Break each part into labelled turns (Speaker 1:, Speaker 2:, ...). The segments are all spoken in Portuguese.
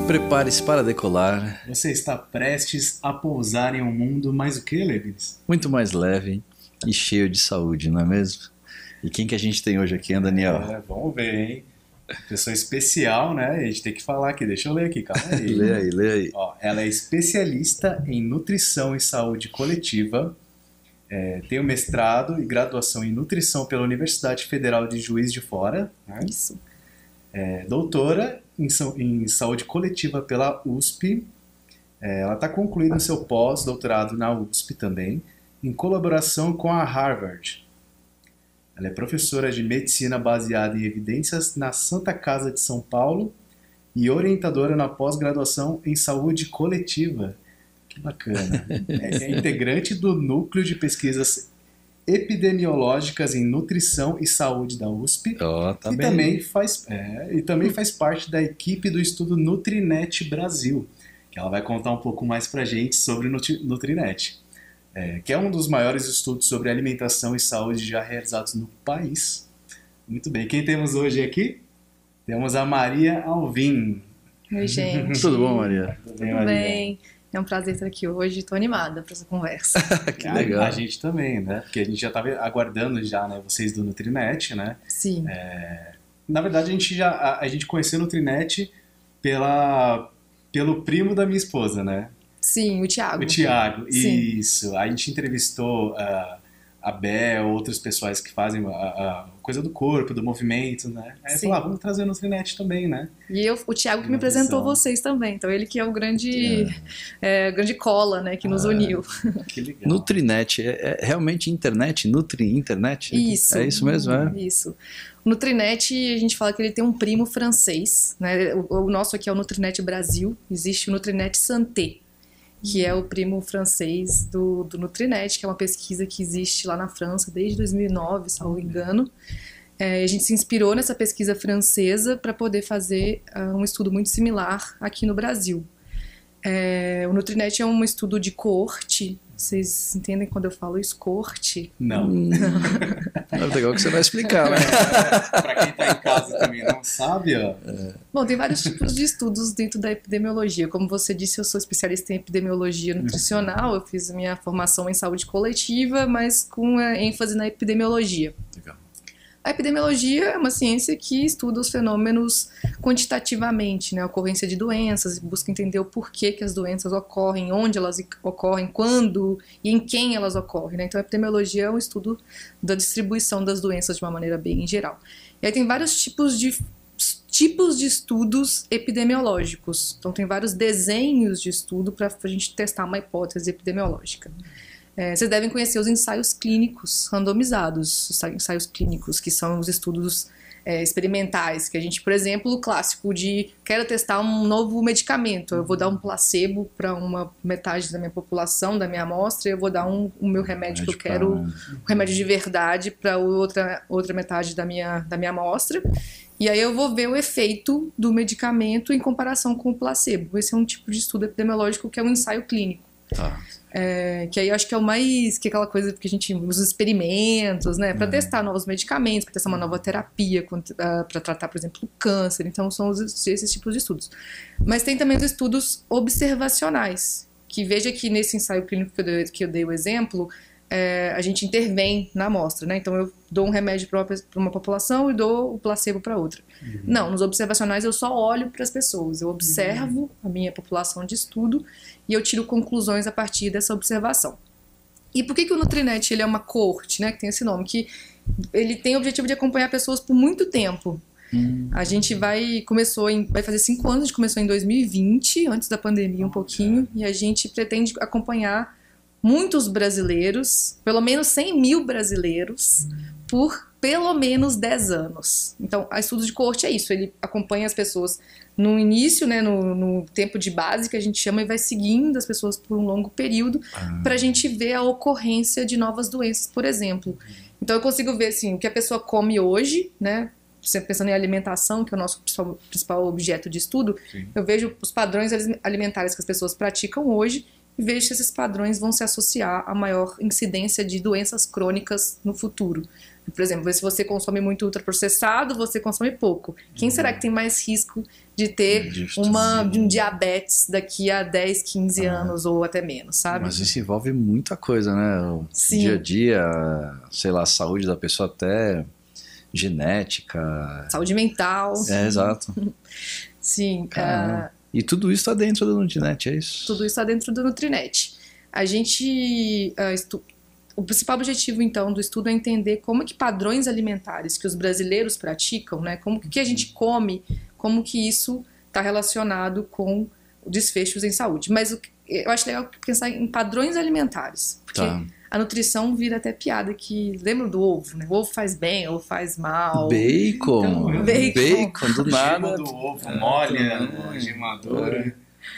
Speaker 1: Prepare-se para decolar.
Speaker 2: Você está prestes a pousar em um mundo mais o que, Levis?
Speaker 1: Muito mais leve e cheio de saúde, não é mesmo? E quem que a gente tem hoje aqui, hein, Daniel?
Speaker 2: Vamos ver, hein? Pessoa especial, né? A gente tem que falar aqui. Deixa eu ler aqui, calma aí.
Speaker 1: Lê aí.
Speaker 2: Ó, ela é especialista em nutrição e saúde coletiva, tem um mestrado e graduação em nutrição pela Universidade Federal de Juiz de Fora. Né?
Speaker 3: Isso.
Speaker 2: Doutora em saúde coletiva pela USP. Ela está concluindo seu pós-doutorado na USP também, em colaboração com a Harvard. Ela é professora de medicina baseada em evidências na Santa Casa de São Paulo e orientadora na pós-graduação em saúde coletiva. Que bacana. É integrante do Núcleo de Pesquisas Epidemiológicas em Nutrição e Saúde da USP.
Speaker 1: Tá bem.
Speaker 2: Também faz parte da equipe do estudo Nutrinet Brasil, que ela vai contar um pouco mais pra gente sobre o Nutrinet. Que é um dos maiores estudos sobre alimentação e saúde já realizados no país. Muito bem, quem temos hoje aqui? Temos a Maria Alvim.
Speaker 3: Oi, gente.
Speaker 1: Tudo bom, Maria?
Speaker 2: Tudo
Speaker 3: Tudo bem. É um prazer estar aqui hoje, estou animada para essa conversa.
Speaker 1: Que legal.
Speaker 2: A gente também, né? Porque a gente já estava aguardando já, né? Vocês do Nutrinet, né?
Speaker 3: Sim.
Speaker 2: Na verdade, a gente conheceu o Nutrinet pelo primo da minha esposa, né?
Speaker 3: Sim, o Thiago.
Speaker 2: O Thiago,
Speaker 3: Sim.
Speaker 2: isso. A gente entrevistou a Bel, outros pessoais que fazem a coisa do corpo, do movimento, né? Aí eu falei, vamos trazer o Nutrinet também, né?
Speaker 3: E o Thiago que me apresentou vocês também. Então ele que é o grande cola, né? Que nos uniu.
Speaker 2: Que legal.
Speaker 1: Nutrinet, é realmente internet? Nutri-internet?
Speaker 3: Isso.
Speaker 1: É isso mesmo, é?
Speaker 3: Isso. O Nutrinet, a gente fala que ele tem um primo francês, né? O nosso aqui é o Nutrinet Brasil. Existe o Nutrinet Santé, que é o primo francês do Nutrinet, que é uma pesquisa que existe lá na França desde 2009, salvo engano. A gente se inspirou nessa pesquisa francesa para poder fazer um estudo muito similar aqui no Brasil. O Nutrinet é um estudo de coorte. Vocês entendem quando eu falo isso, coorte?
Speaker 2: Não.
Speaker 1: É legal que você vai explicar, né?
Speaker 2: Para quem está em casa também não sabe, ó.
Speaker 3: Bom, tem vários tipos de estudos dentro da epidemiologia. Como você disse, eu sou especialista em epidemiologia nutricional. Eu fiz minha formação em saúde coletiva, mas com ênfase na epidemiologia.
Speaker 1: Legal.
Speaker 3: A epidemiologia é uma ciência que estuda os fenômenos quantitativamente, né? A ocorrência de doenças, busca entender o porquê que as doenças ocorrem, onde elas ocorrem, quando e em quem elas ocorrem, né? Então a epidemiologia é um estudo da distribuição das doenças de uma maneira bem geral. E aí tem vários tipos de estudos epidemiológicos. Então tem vários desenhos de estudo para a gente testar uma hipótese epidemiológica. Vocês devem conhecer os ensaios clínicos randomizados, ensaios clínicos, que são os estudos experimentais, que a gente, por exemplo, o clássico de quero testar um novo medicamento, eu vou dar um placebo para uma metade da minha população, da minha amostra, e eu vou dar o meu remédio que eu quero, um remédio de verdade para outra metade da minha amostra, e aí eu vou ver o efeito do medicamento em comparação com o placebo. Esse é um tipo de estudo epidemiológico que é um ensaio clínico.
Speaker 1: Tá.
Speaker 3: Que aí eu acho que é o mais, que é aquela coisa que a gente usa experimentos, né, para testar novos medicamentos, para testar uma nova terapia, para tratar, por exemplo, o câncer. Então são esses tipos de estudos. Mas tem também os estudos observacionais, que veja que nesse ensaio clínico que eu dei o exemplo, a gente intervém na amostra, né? Então eu dou um remédio para uma população e dou o placebo para outra. Não, nos observacionais eu só olho para as pessoas, eu observo a minha população de estudo e eu tiro conclusões a partir dessa observação. E por que o Nutrinet ele é uma coorte, né? Que tem esse nome, que ele tem o objetivo de acompanhar pessoas por muito tempo. A gente vai fazer 5 anos, a gente começou em 2020, antes da pandemia um pouquinho, e a gente pretende acompanhar muitos brasileiros, pelo menos 100 mil brasileiros, por pelo menos 10 anos. Então, a estudo de coorte é isso, ele acompanha as pessoas no início, né, no tempo de base, que a gente chama, e vai seguindo as pessoas por um longo período, para a gente ver a ocorrência de novas doenças, por exemplo. Então, eu consigo ver assim, o que a pessoa come hoje, né, sempre pensando em alimentação, que é o nosso principal objeto de estudo. Sim. Eu vejo os padrões alimentares que as pessoas praticam hoje e vejo se esses padrões vão se associar a maior incidência de doenças crônicas no futuro. Por exemplo, se você consome muito ultraprocessado, você consome pouco. Quem será que tem mais risco de ter um diabetes daqui a 10, 15 anos ou até menos, sabe?
Speaker 1: Mas isso envolve muita coisa, né? O dia a dia, sei lá, a saúde da pessoa, até genética.
Speaker 3: Saúde mental.
Speaker 1: Exato.
Speaker 3: Sim.
Speaker 1: E tudo isso está dentro do Nutrinet, é isso?
Speaker 3: Tudo isso está dentro do Nutrinet. A gente... O principal objetivo, então, do estudo é entender como que padrões alimentares que os brasileiros praticam, né, como que a gente come, como que isso está relacionado com desfechos em saúde. Mas eu acho legal pensar em padrões alimentares, porque a nutrição vira até piada que... Lembra do ovo, né? O ovo faz bem, ovo faz mal.
Speaker 1: Bacon, do nada.
Speaker 2: O gema do ovo molha, a gemadura...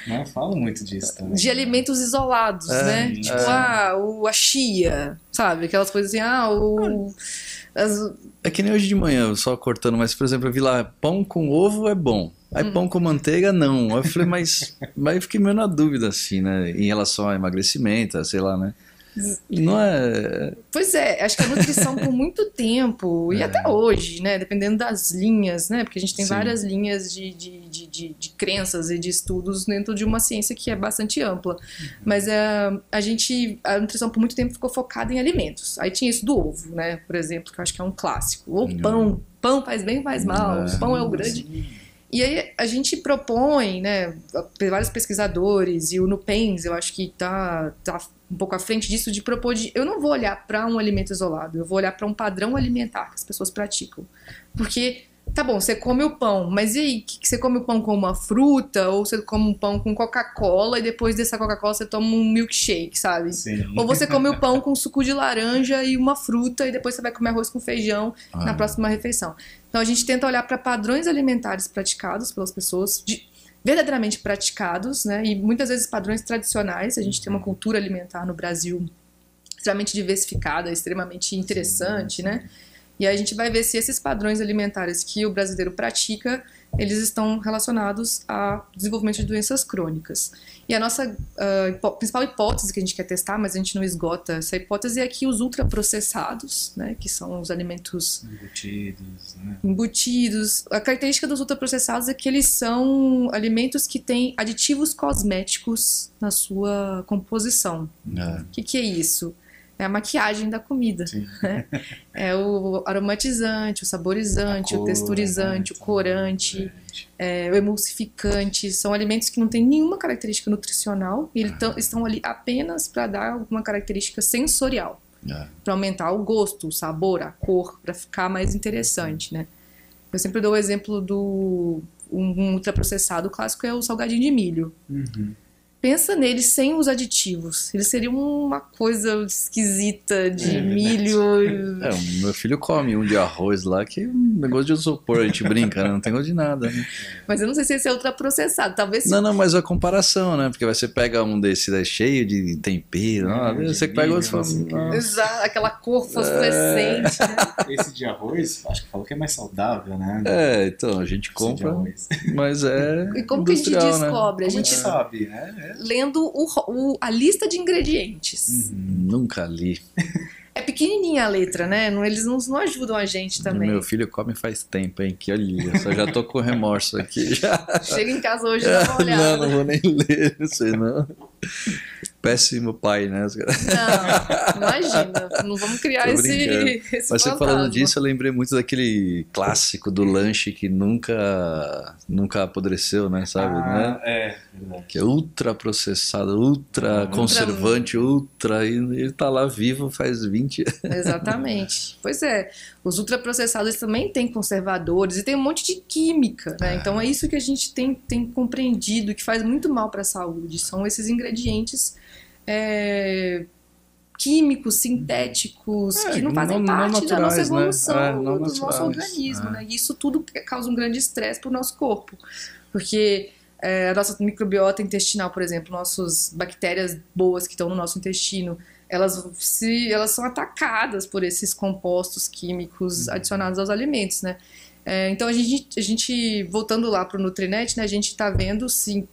Speaker 2: Não falo muito disso também.
Speaker 3: De alimentos isolados, né? Tipo, a chia, sabe? Aquelas coisas assim,
Speaker 1: É que nem hoje de manhã, só cortando, mas, por exemplo, eu vi lá, pão com ovo é bom. Aí pão com manteiga, não. Aí eu falei, mas eu fiquei meio na dúvida, assim, né? Em relação ao emagrecimento, sei lá, né? Não é...
Speaker 3: Pois é, acho que a nutrição por muito tempo, e até hoje, né, dependendo das linhas, né, porque a gente tem várias linhas de crenças e de estudos dentro de uma ciência que é bastante ampla, mas a nutrição por muito tempo ficou focada em alimentos. Aí tinha isso do ovo, né, por exemplo, que eu acho que é um clássico, ou pão faz bem, faz mal, pão é o grande... E aí a gente propõe, né, vários pesquisadores, e o NUPENS, eu acho que tá um pouco à frente disso, de propor eu não vou olhar para um alimento isolado, eu vou olhar para um padrão alimentar que as pessoas praticam. Porque, tá bom, você come o pão, mas e aí, que você come o pão com uma fruta, ou você come um pão com Coca-Cola, e depois dessa Coca-Cola você toma um milkshake, sabe?
Speaker 2: Sim.
Speaker 3: Ou você come o pão com suco de laranja e uma fruta, e depois você vai comer arroz com feijão na próxima refeição. Então a gente tenta olhar para padrões alimentares praticados pelas pessoas, verdadeiramente praticados, né? E muitas vezes padrões tradicionais. A gente tem uma cultura alimentar no Brasil extremamente diversificada, extremamente interessante, né? E aí a gente vai ver se esses padrões alimentares que o brasileiro pratica, eles estão relacionados ao desenvolvimento de doenças crônicas. E a nossa principal hipótese que a gente quer testar, mas a gente não esgota essa hipótese, é que os ultraprocessados, né, que são os alimentos embutidos. A característica dos ultraprocessados é que eles são alimentos que têm aditivos cosméticos na sua composição. O que é isso? É a maquiagem da comida, né? É o aromatizante, o saborizante, o texturizante, o corante, o emulsificante. São alimentos que não têm nenhuma característica nutricional e estão ali apenas para dar alguma característica sensorial, para aumentar o gosto, o sabor, a cor, para ficar mais interessante, né? Eu sempre dou o exemplo um ultraprocessado clássico, é o salgadinho de milho. Pensa neles sem os aditivos. Eles seriam uma coisa esquisita de milho.
Speaker 1: O meu filho come um de arroz lá que é um negócio de isopor, a gente brinca, né? Não tem gosto de nada, né?
Speaker 3: Mas eu não sei se esse é ultraprocessado. Talvez
Speaker 1: Não, mas a comparação, né? Porque você pega um desse daí cheio de tempero, você pega outro e fala...
Speaker 3: Exato, aquela cor fosforescente, né?
Speaker 2: Esse de arroz, acho que falou que é mais saudável, né?
Speaker 1: Então, a gente compra, mas
Speaker 3: E como que a gente descobre?
Speaker 2: Né? A gente sabe, né?
Speaker 3: Lendo a lista de ingredientes.
Speaker 1: Nunca li.
Speaker 3: É pequenininha a letra, né? Eles não ajudam a gente também.
Speaker 1: Meu filho come faz tempo, hein? Que olha, eu já tô com remorso aqui.
Speaker 3: Chega em casa hoje e dá uma olhada.
Speaker 1: Não vou nem ler isso aí, não. Péssimo pai, né?
Speaker 3: Não, imagina. Não vamos criar esse
Speaker 1: Mas você falando disso, eu lembrei muito daquele clássico do lanche que nunca apodreceu, né? Sabe? Né? Que é ultra processado, ultra conservante, e ele tá lá vivo faz 20 anos.
Speaker 3: Exatamente. Pois é. Os ultraprocessados também têm conservadores e tem um monte de química, né? Então é isso que a gente tem compreendido, que faz muito mal para a saúde. São esses ingredientes químicos, sintéticos, que não fazem parte da nossa evolução, do nosso organismo, né? E isso tudo causa um grande estresse para o nosso corpo. Porque a nossa microbiota intestinal, por exemplo, nossas bactérias boas que estão no nosso intestino, elas são atacadas por esses compostos químicos adicionados aos alimentos, né? Então a gente voltando lá para o Nutrinet, né, a gente está vendo sim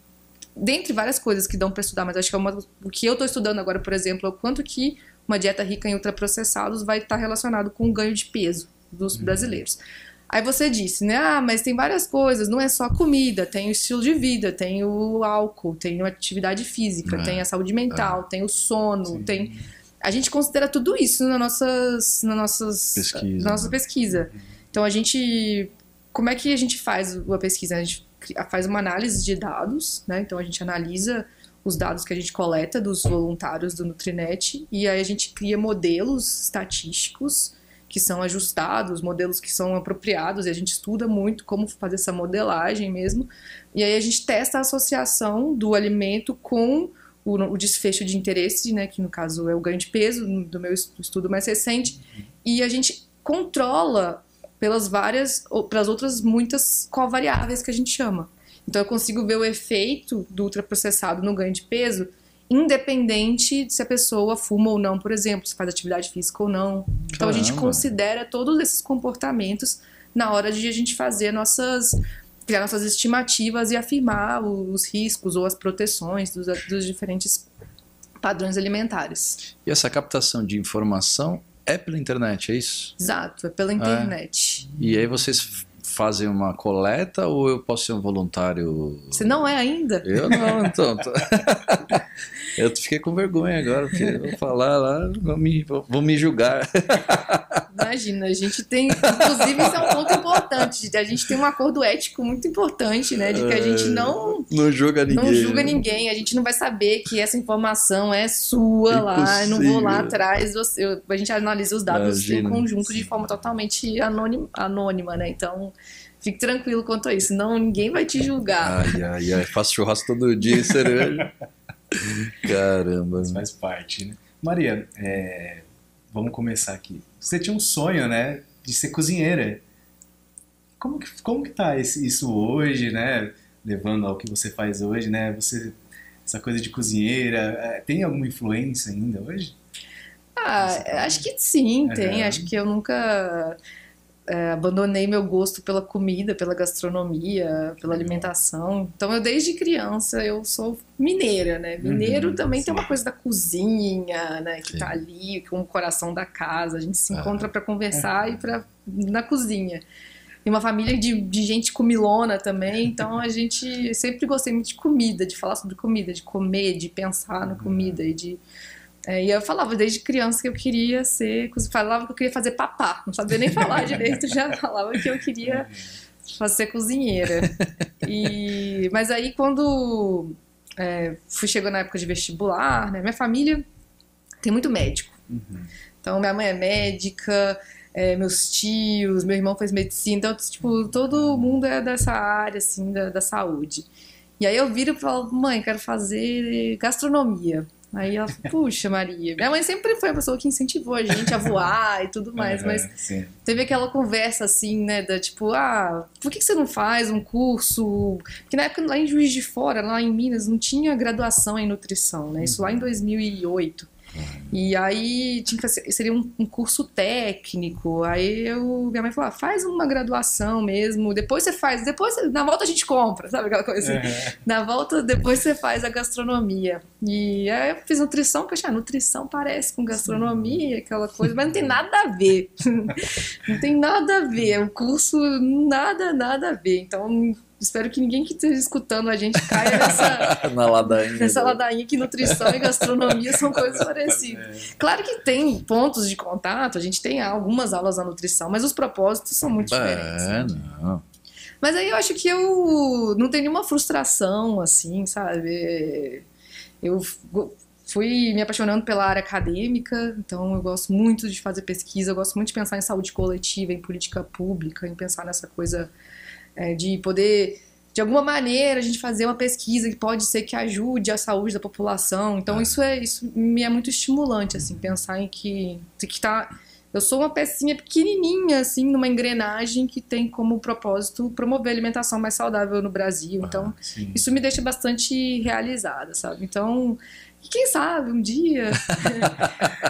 Speaker 3: dentre várias coisas que dão para estudar, mas acho que o que eu estou estudando agora, por exemplo, é o quanto que uma dieta rica em ultraprocessados vai estar relacionado com o ganho de peso dos brasileiros. Aí você disse, né? Ah, mas tem várias coisas, não é só comida, tem o estilo de vida, tem o álcool, tem a atividade física, tem a saúde mental, tem o sono, tem... A gente considera tudo isso na nossa pesquisa. Então como é que a gente faz a pesquisa? A gente faz uma análise de dados, né? Então a gente analisa os dados que a gente coleta dos voluntários do Nutrinet e aí a gente cria modelos estatísticos que são ajustados, modelos que são apropriados, e a gente estuda muito como fazer essa modelagem mesmo. E aí a gente testa a associação do alimento com o desfecho de interesse, né, que no caso é o ganho de peso, do meu estudo mais recente, e a gente controla pelas outras muitas covariáveis que a gente chama. Então eu consigo ver o efeito do ultraprocessado no ganho de peso, independente de se a pessoa fuma ou não, por exemplo, se faz atividade física ou não. Então a gente considera todos esses comportamentos na hora de a gente fazer criar nossas estimativas e afirmar os riscos ou as proteções dos diferentes padrões alimentares.
Speaker 1: E essa captação de informação é pela internet, é isso?
Speaker 3: Exato, é pela internet.
Speaker 1: E aí vocês fazem uma coleta ou eu posso ser um voluntário?
Speaker 3: Você não é ainda?
Speaker 1: Eu não, então. Eu fiquei com vergonha agora, porque eu vou falar lá, vão me julgar.
Speaker 3: Imagina, a gente tem, inclusive isso é um ponto importante, a gente tem um acordo ético muito importante, né, de que a gente não julga ninguém, a gente não vai saber que essa informação é sua lá, eu não vou lá atrás, a gente analisa os dados em conjunto de forma totalmente anônima, né, então fique tranquilo quanto a isso, ninguém vai te julgar.
Speaker 1: Ai, faço churrasco todo dia e cerveja. Caramba.
Speaker 2: Isso faz parte, né? Maria, vamos começar aqui. Você tinha um sonho, né, de ser cozinheira. Como que tá isso hoje, né? Levando ao que você faz hoje, né? Essa coisa de cozinheira, tem alguma influência ainda hoje?
Speaker 3: Acho que sim, tem. Acho que eu nunca abandonei meu gosto pela comida, pela gastronomia, pela alimentação. Então, eu desde criança, eu sou mineira, né? Mineiro também tem uma coisa da cozinha, né? Que tá ali, com o coração da casa. A gente se encontra para conversar e na cozinha. E uma família de gente comilona também, então a gente sempre gostei muito de comida, de falar sobre comida, de comer, de pensar na comida e eu falava desde criança que eu queria falava que eu queria fazer papá, não sabia nem falar direito, já falava que eu queria ser cozinheira. Mas aí quando chegou na época de vestibular, né, minha família tem muito médico. Então minha mãe é médica, meus tios, meu irmão fez medicina, então tipo, todo mundo é dessa área assim, da saúde. E aí eu viro e falo, mãe, quero fazer gastronomia. Aí ela falou, puxa Maria, minha mãe sempre foi a pessoa que incentivou a gente a voar e tudo mais, mas teve aquela conversa assim, né, da tipo, por que você não faz um curso? Porque na época lá em Juiz de Fora, lá em Minas, não tinha graduação em nutrição, né, isso lá em 2008. E aí seria um curso técnico. Aí assim, minha mãe falou, faz uma graduação mesmo, depois na volta a gente compra, sabe aquela coisa assim? Na volta, depois você faz a gastronomia. E aí eu fiz nutrição, porque nutrição parece com gastronomia, aquela coisa, mas não tem nada a ver. Não tem nada a ver, o curso nada a ver. Então espero que ninguém que esteja escutando a gente caia nessa ladainha que nutrição e gastronomia são coisas parecidas. Claro que tem pontos de contato, a gente tem algumas aulas na nutrição, mas os propósitos são muito diferentes.
Speaker 1: Não.
Speaker 3: Mas aí eu acho que eu não tenho nenhuma frustração, assim, sabe? Eu fui me apaixonando pela área acadêmica, então eu gosto muito de fazer pesquisa, eu gosto muito de pensar em saúde coletiva, em política pública, em pensar nessa coisa de poder, de alguma maneira, a gente fazer uma pesquisa que pode ser que ajude a saúde da população. Então isso me é muito estimulante, assim, pensar em que eu sou uma pecinha pequenininha, assim, numa engrenagem que tem como propósito promover a alimentação mais saudável no Brasil. Então, isso me deixa bastante realizada, sabe? Então, quem sabe um dia,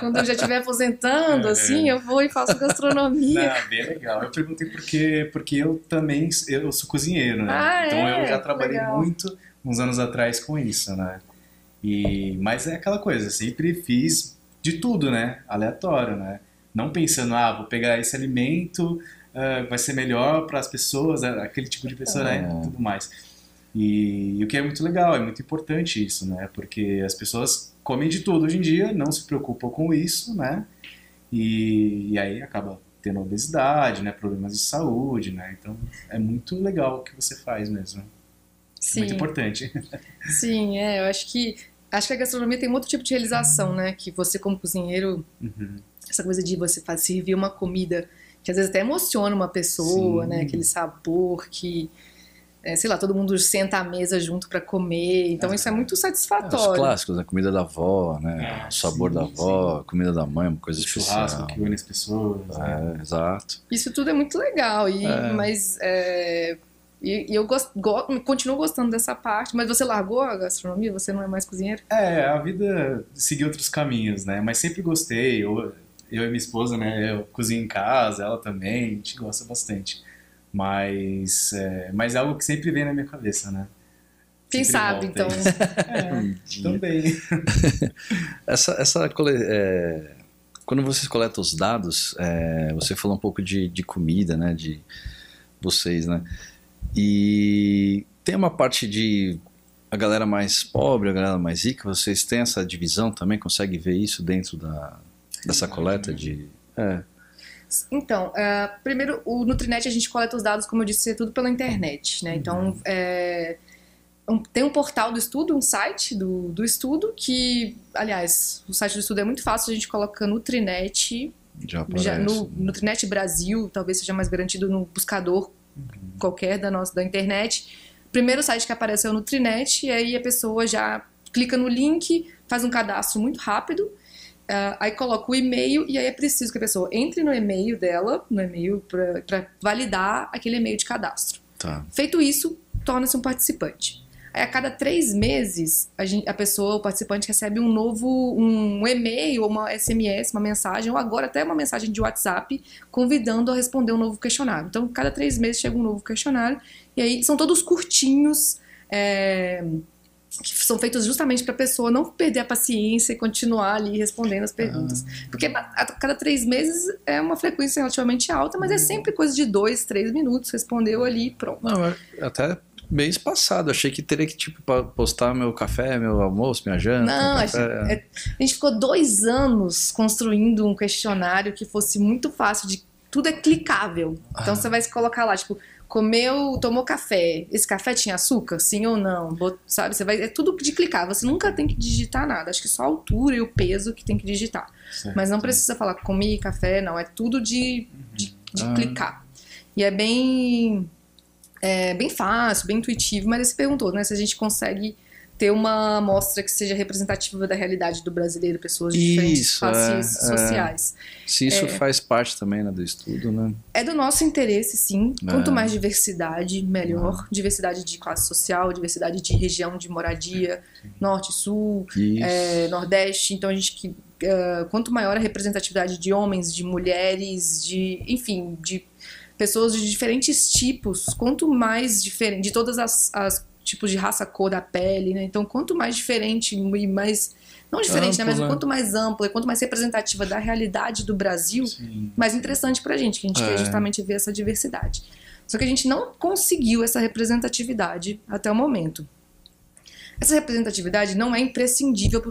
Speaker 3: quando eu já estiver aposentando, assim, eu vou e faço gastronomia.
Speaker 2: Bem legal. Eu perguntei porque eu também sou cozinheiro, né? Então eu já trabalhei muito uns anos atrás com isso, né? Mas é aquela coisa, sempre fiz de tudo, né? Aleatório, né? Não pensando, vou pegar esse alimento, vai ser melhor para as pessoas, aquele tipo de pessoa, né? Tudo mais. E o que é muito legal, é muito importante isso, né? Porque as pessoas comem de tudo hoje em dia, não se preocupam com isso, né? E aí acaba tendo obesidade, né? Problemas de saúde, né? Então é muito legal o que você faz mesmo.
Speaker 3: Sim.
Speaker 2: Muito importante.
Speaker 3: Sim, eu acho que a gastronomia tem um outro tipo de realização, né? Que você como cozinheiro, essa coisa de você servir uma comida que às vezes até emociona uma pessoa, né? Aquele sabor que, sei lá, todo mundo senta à mesa junto para comer. Então isso é muito satisfatório.
Speaker 1: Os clássicos, né? Comida da avó, né? O sabor da avó, comida da mãe, uma coisa especial.
Speaker 2: Churrasco que une as pessoas.
Speaker 1: Exato.
Speaker 3: Isso tudo é muito legal, mas... E eu continuo gostando dessa parte, mas você largou a gastronomia? Você não é mais cozinheiro?
Speaker 2: A vida seguiu outros caminhos, né? Mas sempre gostei. Eu e minha esposa, né? Eu cozinho em casa, ela também, a gente gosta bastante. Mas é algo que sempre vem na minha cabeça, né?
Speaker 3: Quem
Speaker 2: sempre
Speaker 3: sabe, então.
Speaker 2: Também.
Speaker 1: Quando vocês coletam os dados, você falou um pouco de comida, né? De vocês, né? E tem uma parte de a galera mais pobre, a galera mais rica, vocês têm essa divisão também? Consegue ver isso dentro dessa coleta de...
Speaker 3: Então, primeiro, o Nutrinet a gente coleta os dados, como eu disse, tudo pela internet, né? Então, tem um portal do estudo, um site do estudo que, aliás, o site do estudo é muito fácil, a gente coloca Nutrinet, no Nutrinet Brasil, talvez seja mais garantido no buscador qualquer da internet. Primeiro site que aparece é o Nutrinet, e aí a pessoa já clica no link, faz um cadastro muito rápido, aí coloca o e-mail, e aí é preciso que a pessoa entre no e-mail dela, para validar aquele e-mail de cadastro.
Speaker 1: Tá.
Speaker 3: Feito isso, torna-se um participante. Aí a cada 3 meses, o participante recebe um e-mail, ou uma SMS, uma mensagem, ou agora até uma mensagem de WhatsApp, convidando a responder um novo questionário. Então, cada 3 meses chega um novo questionário, e aí são todos curtinhos, que são feitos justamente para a pessoa não perder a paciência e continuar ali respondendo as perguntas. Porque a cada 3 meses é uma frequência relativamente alta, mas é sempre coisa de 2, 3 minutos, respondeu ali e pronto.
Speaker 1: Não, até mês passado, achei que teria que postar meu café, meu almoço, minha janta.
Speaker 3: Não, a gente ficou 2 anos construindo um questionário que fosse muito fácil, tudo é clicável. Então você vai se colocar lá, tipo, tomou café, esse café tinha açúcar? Sim ou não? Sabe? É tudo de clicar, você nunca tem que digitar nada, acho que só a altura e o peso que tem que digitar. Certo. Mas não precisa falar comi café, não, é tudo de clicar. E é bem fácil, bem intuitivo, mas você perguntou, né, se a gente consegue ter uma amostra que seja representativa da realidade do brasileiro, pessoas de diferentes classes sociais.
Speaker 1: Se isso faz parte também, né, do estudo, né?
Speaker 3: É do nosso interesse, sim. Quanto mais diversidade, melhor. Diversidade de classe social, diversidade de região de moradia, norte, sul, nordeste. Então, quanto maior a representatividade de homens, de mulheres, de pessoas de diferentes tipos, quanto mais diferente, de todas as tipos de raça, cor da pele, né? Então, quanto mais diferente e mais... Não diferente, amplo, né? Mas quanto mais ampla e quanto mais representativa da realidade do Brasil, mais interessante pra gente, que a gente quer justamente ver essa diversidade. Só que a gente não conseguiu essa representatividade até o momento. Essa representatividade não é imprescindível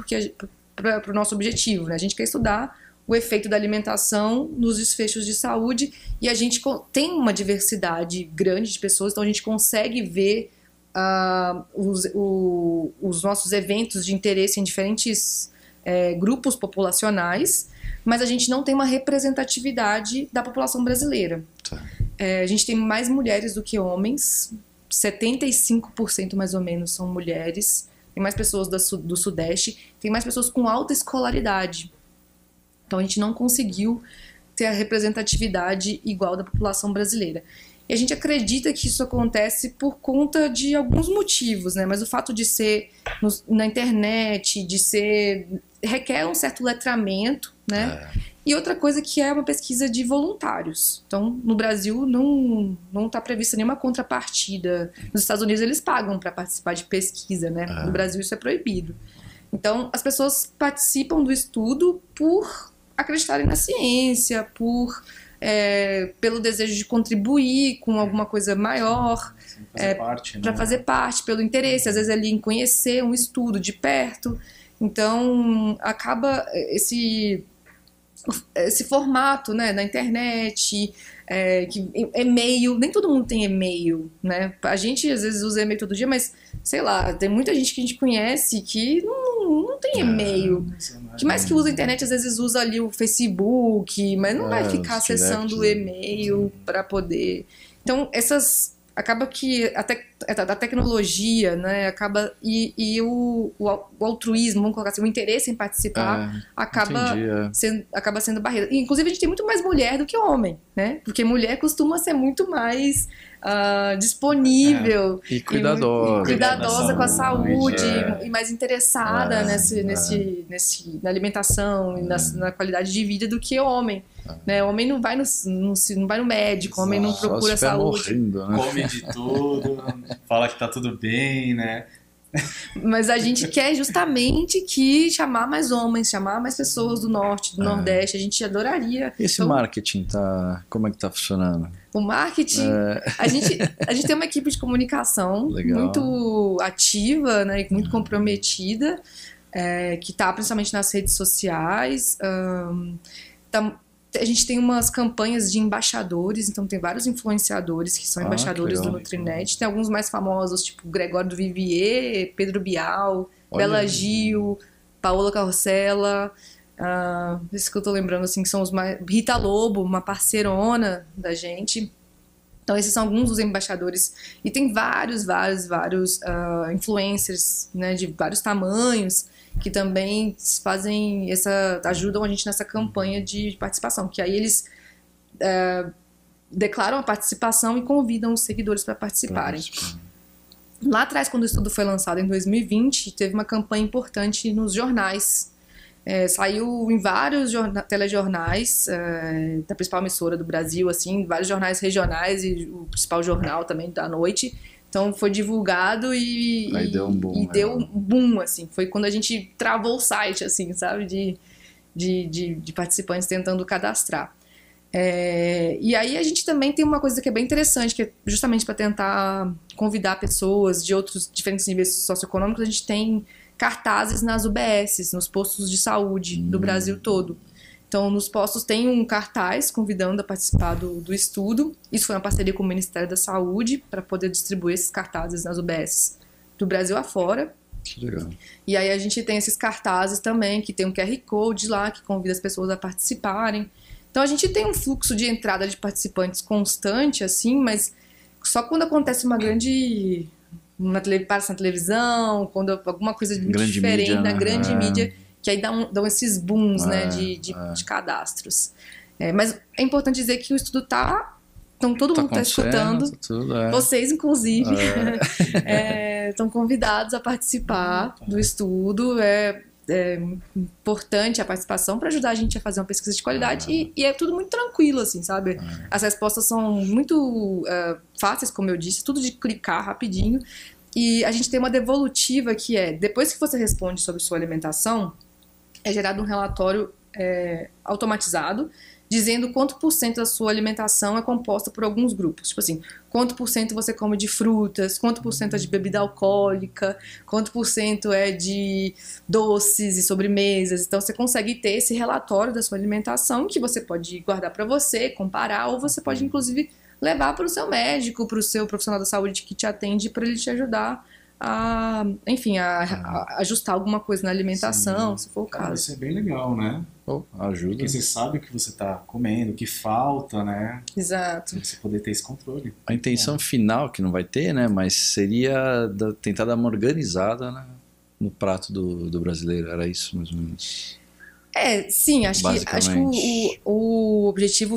Speaker 3: para o nosso objetivo, né? A gente quer estudar o efeito da alimentação nos desfechos de saúde e a gente tem uma diversidade grande de pessoas, então a gente consegue ver os nossos eventos de interesse em diferentes grupos populacionais, mas a gente não tem uma representatividade da população brasileira.
Speaker 1: Tá.
Speaker 3: A gente tem mais mulheres do que homens, 75% mais ou menos são mulheres, tem mais pessoas do Sudeste, tem mais pessoas com alta escolaridade. Então a gente não conseguiu ter a representatividade igual da população brasileira. E a gente acredita que isso acontece por conta de alguns motivos, né? Mas o fato de ser na internet, requer um certo letramento né? E outra coisa que é uma pesquisa de voluntários. Então, no Brasil não está prevista nenhuma contrapartida. Nos Estados Unidos eles pagam para participar de pesquisa, né? No Brasil isso é proibido. Então, as pessoas participam do estudo por acreditarem na ciência, pelo desejo de contribuir com alguma coisa maior, para fazer parte, pelo interesse, às vezes ali em conhecer um estudo de perto. Então, acaba esse formato, né, na internet, e-mail, nem todo mundo tem e-mail, né? A gente às vezes usa e-mail todo dia, mas sei lá, tem muita gente que a gente conhece que não tem e-mail. Que mais que usa a internet, às vezes usa ali o Facebook, mas não vai ficar acessando o e-mail para poder. Então, acaba que a tecnologia, né, acaba e o altruísmo, vamos colocar assim, o interesse em participar acaba sendo barreira. E, inclusive, a gente tem muito mais mulher do que homem, né? Porque mulher costuma ser muito mais disponível
Speaker 1: e cuidadosa
Speaker 3: com a saúde e mais interessada na alimentação e na qualidade de vida do que o homem. Né? O homem não vai no médico, o homem não procura saúde.
Speaker 1: Morrendo, né?
Speaker 2: Come de tudo, fala que tá tudo bem, né?
Speaker 3: Mas a gente quer justamente chamar mais homens, chamar mais pessoas do norte, do nordeste. A gente adoraria.
Speaker 1: Esse marketing como é que tá funcionando?
Speaker 3: O marketing, a gente tem uma equipe de comunicação muito ativa, né, e muito comprometida, que está principalmente nas redes sociais. A gente tem umas campanhas de embaixadores, então tem vários influenciadores que são embaixadores do Nutrinet. Tem alguns mais famosos, tipo Gregório do Vivier, Pedro Bial, Bela Gil, Paola Carrossela. Esses que eu tô lembrando, assim, que são os mais... Rita Lobo, uma parceirona da gente. Então, esses são alguns dos embaixadores. E tem vários influencers, né, de vários tamanhos, que também ajudam a gente nessa campanha de participação. Que aí eles declaram a participação e convidam os seguidores para participarem. Lá atrás, quando o estudo foi lançado em 2020, teve uma campanha importante nos jornais. Saiu em vários telejornais da principal emissora do Brasil, assim, vários jornais regionais e o principal jornal também da noite. Então foi divulgado e
Speaker 1: deu um boom.
Speaker 3: Deu um boom, assim. Foi quando a gente travou o site, assim, sabe, de participantes tentando cadastrar. E aí a gente também tem uma coisa que é bem interessante, que é justamente para tentar convidar pessoas de outros diferentes níveis socioeconômicos. A gente tem cartazes nas UBSs, nos postos de saúde do Brasil todo. Então, nos postos tem um cartaz convidando a participar do estudo. Isso foi uma parceria com o Ministério da Saúde para poder distribuir esses cartazes nas UBSs do Brasil afora.
Speaker 1: Que legal.
Speaker 3: E aí a gente tem esses cartazes também, que tem um QR Code lá, que convida as pessoas a participarem. Então, a gente tem um fluxo de entrada de participantes constante, assim, mas só quando acontece uma grande... passa na televisão, quando alguma coisa muito diferente
Speaker 1: mídia,
Speaker 3: na grande mídia, que aí dão esses booms, né, de cadastros. Mas é importante dizer que o estudo então todo mundo está escutando, vocês inclusive estão convidados a participar do estudo. É importante a participação para ajudar a gente a fazer uma pesquisa de qualidade e é tudo muito tranquilo, assim, sabe? As respostas são muito fáceis, como eu disse, tudo de clicar rapidinho. E a gente tem uma devolutiva que depois que você responde sobre sua alimentação, é gerado um relatório automatizado dizendo quanto por cento da sua alimentação é composta por alguns grupos. Tipo assim, quanto por cento você come de frutas, quanto por cento é de bebida alcoólica, quanto por cento é de doces e sobremesas. Então você consegue ter esse relatório da sua alimentação que você pode guardar para você, comparar, ou você pode inclusive levar para o seu médico, para o seu profissional da saúde que te atende, para ele te ajudar a ajustar alguma coisa na alimentação, se for o caso.
Speaker 2: Isso é bem legal, né?
Speaker 1: Ajuda.
Speaker 2: Porque você sabe o que você está comendo, o que falta, né?
Speaker 3: Exato.
Speaker 2: Pra você poder ter esse controle.
Speaker 1: A intenção final, que não vai ter, né? Mas seria tentar dar uma organizada, né, no prato do brasileiro. Era isso, mais ou menos.
Speaker 3: Sim. Acho que o objetivo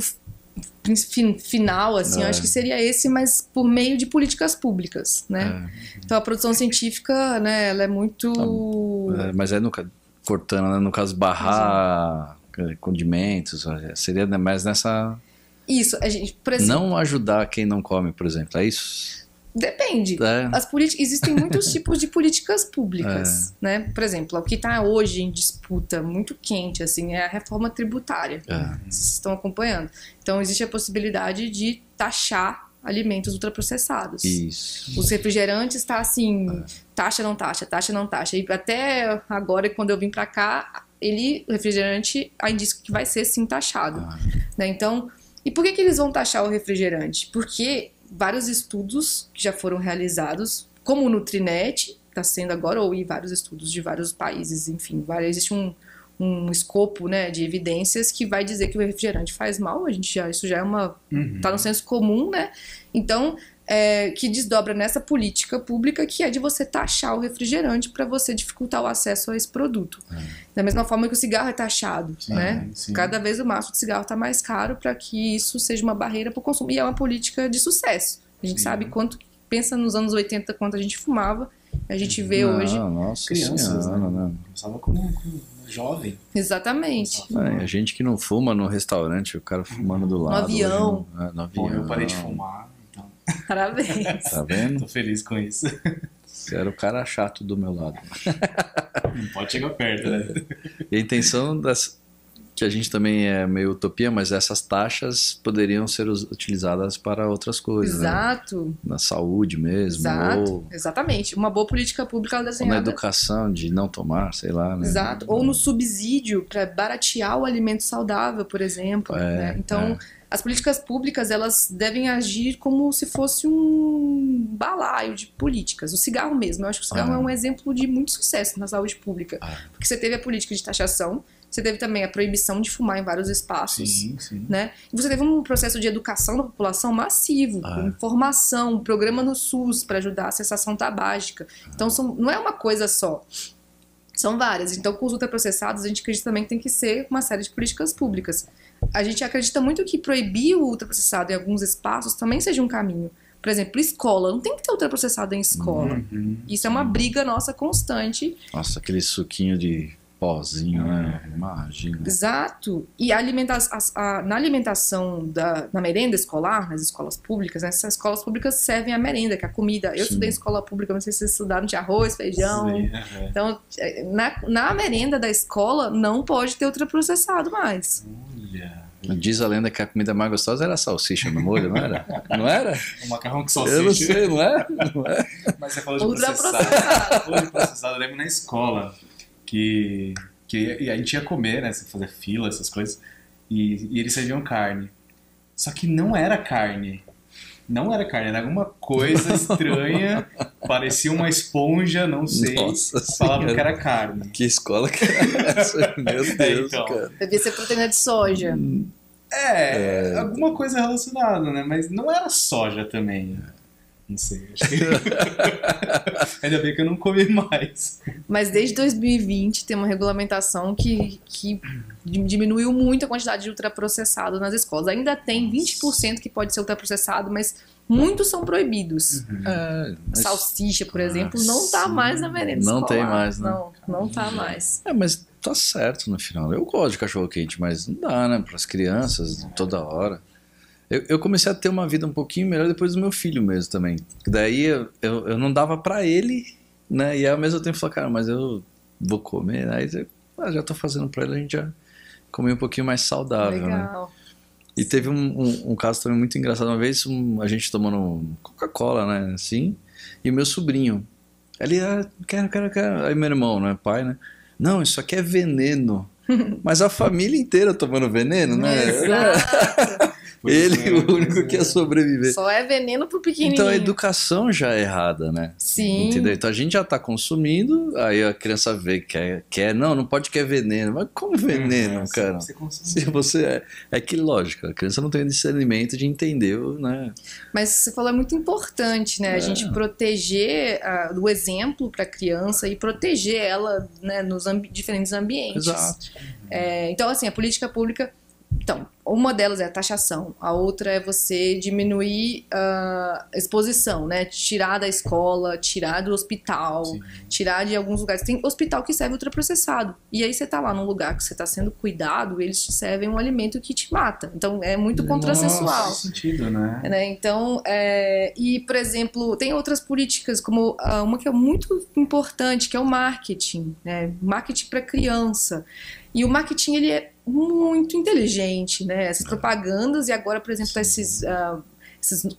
Speaker 3: final, assim, eu acho que seria esse, mas por meio de políticas públicas, né? Então a produção científica, né, ela é muito...
Speaker 1: mas cortando, né, no caso, barrar condimentos, seria mais nessa...
Speaker 3: Isso, a gente, por exemplo...
Speaker 1: Não ajudar quem não come, por exemplo, é isso?
Speaker 3: Depende. Existem muitos tipos de políticas públicas, né? Por exemplo, o que está hoje em disputa muito quente, assim, é a reforma tributária. Vocês estão acompanhando. Então, existe a possibilidade de taxar alimentos ultraprocessados.
Speaker 1: Isso.
Speaker 3: Os refrigerantes está assim, taxa, não taxa, taxa, não taxa. E até agora, quando eu vim para cá, o refrigerante ainda diz que vai ser sim taxado. Né? Então, e por que eles vão taxar o refrigerante? Porque vários estudos que já foram realizados, como o Nutrinet, está sendo agora, ou em vários estudos de vários países, enfim, existe um escopo, né, de evidências que vai dizer que o refrigerante faz mal, isso já é tá no senso comum, né? Então, que desdobra nessa política pública que é de você taxar o refrigerante para você dificultar o acesso a esse produto. Da mesma forma que o cigarro é taxado, né? Sim. Cada vez o maço de cigarro está mais caro para que isso seja uma barreira para o consumo. E é uma política de sucesso. A gente sabe pensa nos anos 80, quanto a gente fumava, a gente vê hoje...
Speaker 1: Nossa
Speaker 2: crianças,
Speaker 1: senhora,
Speaker 2: né? Começava como jovem.
Speaker 3: Exatamente.
Speaker 1: A gente que não fuma no restaurante, o cara fumando do lado.
Speaker 3: No avião.
Speaker 1: No avião.
Speaker 2: Eu parei de fumar.
Speaker 3: Parabéns.
Speaker 1: Tá vendo?
Speaker 2: Tô feliz com isso.
Speaker 1: Você era o cara chato do meu lado.
Speaker 2: Não pode chegar perto, né?
Speaker 1: E a intenção que a gente também é meio utopia, mas essas taxas poderiam ser utilizadas para outras coisas.
Speaker 3: Exato.
Speaker 1: Né? Na saúde mesmo.
Speaker 3: Exato. Exatamente. Uma boa política pública desenhada.
Speaker 1: Ou na educação de não tomar, sei lá. Né?
Speaker 3: Exato. Ou no subsídio para baratear o alimento saudável, por exemplo. Né? Então... As políticas públicas, elas devem agir como se fosse um balaio de políticas. O cigarro mesmo, eu acho que o cigarro é um exemplo de muito sucesso na saúde pública. Porque você teve a política de taxação, você teve também a proibição de fumar em vários espaços.
Speaker 2: Sim.
Speaker 3: Né? E você teve um processo de educação da população massivo, com informação, um programa no SUS para ajudar a cessação tabágica. Então, não é uma coisa só. São várias. Então, com os ultraprocessados, a gente acredita também que tem que ser uma série de políticas públicas. A gente acredita muito que proibir o ultraprocessado em alguns espaços também seja um caminho. Por exemplo, escola. Não tem que ter ultraprocessado em escola. Isso é uma briga nossa constante.
Speaker 1: Nossa, aquele suquinho de pozinho, né? Imagina.
Speaker 3: Exato. E na alimentação, na merenda escolar, nas escolas públicas, né? Essas escolas públicas servem a merenda, que é a comida. Eu estudei em escola pública, não sei se vocês estudaram, tinha arroz, feijão. Então, na merenda da escola, não pode ter ultraprocessado mais.
Speaker 1: Diz a lenda que a comida mais gostosa era a salsicha no molho, não era? Não era?
Speaker 2: O macarrão com salsicha.
Speaker 1: Eu não sei, não é?
Speaker 2: Mas você falou de ultraprocessado. Eu lembro na escola que a gente ia comer, né? Fazer fila, essas coisas. E eles serviam carne. Só que não era carne. Não era carne, era alguma coisa estranha. Parecia uma esponja, não sei.
Speaker 1: Nossa
Speaker 2: falavam que era carne.
Speaker 1: Que escola que era essa? Meu Deus,
Speaker 2: então,
Speaker 1: cara.
Speaker 3: Devia ser proteína de soja.
Speaker 2: Alguma coisa relacionada, né? Mas não era soja também. Não sei. Acho que... Ainda bem que eu não comi mais.
Speaker 3: Mas desde 2020 tem uma regulamentação que diminuiu muito a quantidade de ultraprocessado nas escolas. Ainda tem 20% que pode ser ultraprocessado, mas muitos são proibidos. Salsicha, por exemplo, não está mais na merenda escolar.
Speaker 1: Não tem mais, né?
Speaker 3: Não está mais.
Speaker 1: Mas tá certo no final. Eu gosto de cachorro-quente, mas não dá, né? Para as crianças, toda hora. Eu comecei a ter uma vida um pouquinho melhor depois do meu filho mesmo também. Daí eu não dava pra ele, né? E ao mesmo tempo falei, cara, mas eu vou comer. Aí já tô fazendo pra ele, a gente já comeu um pouquinho mais saudável,
Speaker 3: legal.
Speaker 1: Né? E teve um caso também muito engraçado. Uma vez a gente tomando Coca-Cola, né? Assim, e o meu sobrinho. Ele, quero. Aí meu irmão, né? Pai, né? Não, isso aqui é veneno. Mas a família inteira tomando veneno, né?
Speaker 3: Exato.
Speaker 1: Ele o único que ia sobreviver.
Speaker 3: Só é veneno pro pequenininho.
Speaker 1: Então a educação já é errada, né?
Speaker 3: Sim.
Speaker 1: Entendeu? Então a gente já tá consumindo, aí a criança vê que quer não pode que é veneno. Mas como veneno, cara? Se você é que lógico, a criança não tem discernimento de entender, né?
Speaker 3: Mas você falou é muito importante, né? A gente proteger o exemplo para a criança e proteger ela, né, nos diferentes ambientes.
Speaker 1: Exato.
Speaker 3: Então, assim, a política pública... Então, uma delas é a taxação, a outra é você diminuir a exposição, né? Tirar da escola, tirar do hospital, sim, tirar de alguns lugares. Tem hospital que serve ultraprocessado. E aí você tá lá num lugar que você tá sendo cuidado, eles te servem um alimento que te mata. Então é muito contrassensual.
Speaker 2: Faz sentido, né?
Speaker 3: Então, e por exemplo, tem outras políticas, como uma que é muito importante, que é o marketing, né? Marketing para criança. E o marketing, ele é muito inteligente, né? Essas propagandas, e agora, por exemplo, esses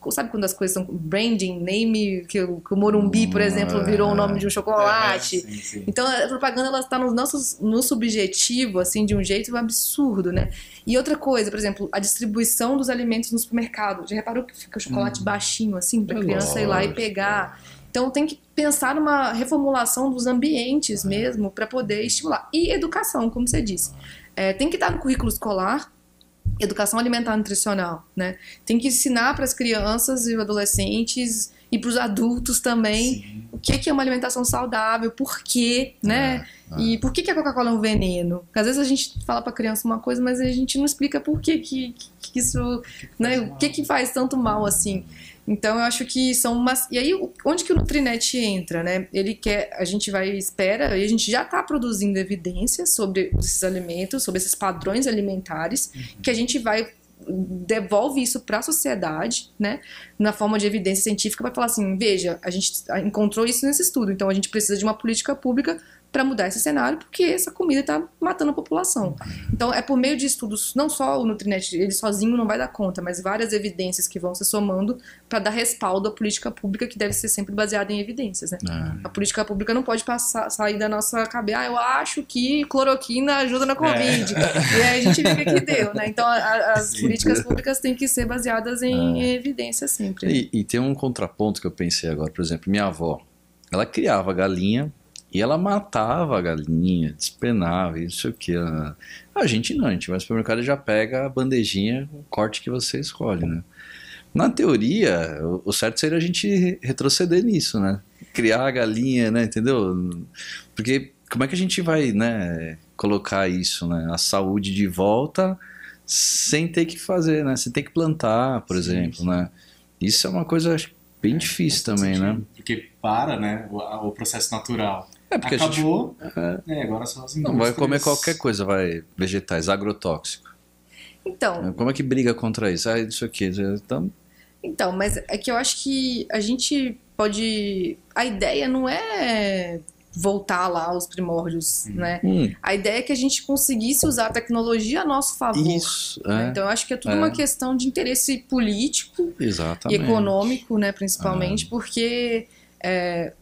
Speaker 3: sabe quando as coisas são branding, name, que o Morumbi, por exemplo, virou o nome de um chocolate.
Speaker 2: Sim, sim.
Speaker 3: Então, a propaganda, ela está no subjetivo, assim, de um jeito absurdo, né? E outra coisa, por exemplo, a distribuição dos alimentos no supermercado. Já reparou que fica o chocolate baixinho, assim, para a criança ir lá e pegar? Então, tem que pensar numa reformulação dos ambientes mesmo para poder estimular. E educação, como você disse. Tem que estar no currículo escolar educação alimentar nutricional, né? Tem que ensinar para as crianças e adolescentes e para os adultos também, sim, o que é uma alimentação saudável, por quê, né? E por que a Coca-Cola é um veneno? Porque às vezes a gente fala para a criança uma coisa, mas a gente não explica por que isso, né? O que faz tanto mal assim. Então eu acho que são umas... E aí, onde que o Nutrinet entra, né? Ele quer, a gente espera, e a gente já está produzindo evidências sobre esses alimentos, sobre esses padrões alimentares, que a gente devolve isso para a sociedade, né? Na forma de evidência científica, para falar assim, veja, a gente encontrou isso nesse estudo, então a gente precisa de uma política pública para mudar esse cenário, porque essa comida está matando a população. Então, é por meio de estudos, não só o Nutrinet, ele sozinho não vai dar conta, mas várias evidências que vão se somando para dar respaldo à política pública, que deve ser sempre baseada em evidências, né? A política pública não pode sair da nossa cabeça, eu acho que cloroquina ajuda na Covid. E aí a gente vê o que deu, né? Então, as políticas públicas têm que ser baseadas em evidência sempre.
Speaker 1: E tem um contraponto que eu pensei agora, por exemplo, minha avó, ela criava galinha, e ela matava a galinha, despenava e não sei o que. A gente não, a gente vai no supermercado e já pega a bandejinha, o corte que você escolhe, né? Na teoria, o certo seria a gente retroceder nisso, né? Criar a galinha, né? Entendeu? Porque como é que a gente vai, né, colocar isso, né? A saúde de volta sem ter que fazer, né? Sem ter que plantar, por exemplo, né? Isso é uma coisa bem difícil também, né?
Speaker 2: Porque né, o processo natural.
Speaker 1: Porque
Speaker 2: acabou, agora são as indústrias.
Speaker 1: Não vai comer qualquer coisa, vegetais, agrotóxico.
Speaker 3: Então...
Speaker 1: Como é que briga contra isso? Isso aqui,
Speaker 3: Então, mas é que eu acho que a gente pode... A ideia não é voltar lá aos primórdios, né? A ideia é que a gente conseguisse usar a tecnologia a nosso favor.
Speaker 1: Isso,
Speaker 3: né? Então, eu acho que é tudo uma questão de interesse político e econômico, né, principalmente, porque...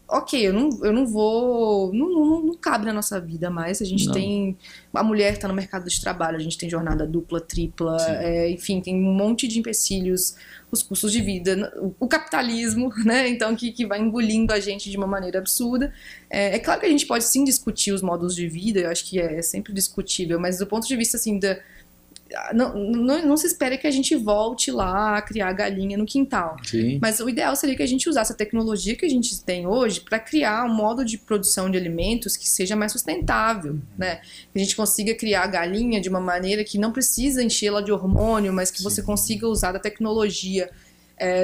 Speaker 3: ok, eu não vou... Não cabe na nossa vida mais. A gente tem... A mulher está no mercado de trabalho, a gente tem jornada dupla, tripla, enfim, tem um monte de empecilhos, os custos de vida, o capitalismo, né? Então, que vai engolindo a gente de uma maneira absurda. É claro que a gente pode sim discutir os modos de vida, eu acho que é sempre discutível, mas do ponto de vista, assim, não se espera que a gente volte lá a criar galinha no quintal.
Speaker 1: Sim.
Speaker 3: Mas o ideal seria que a gente usasse a tecnologia que a gente tem hoje para criar um modo de produção de alimentos que seja mais sustentável, né? Que a gente consiga criar a galinha de uma maneira que não precisa enchê-la de hormônio, mas que você consiga usar da tecnologia,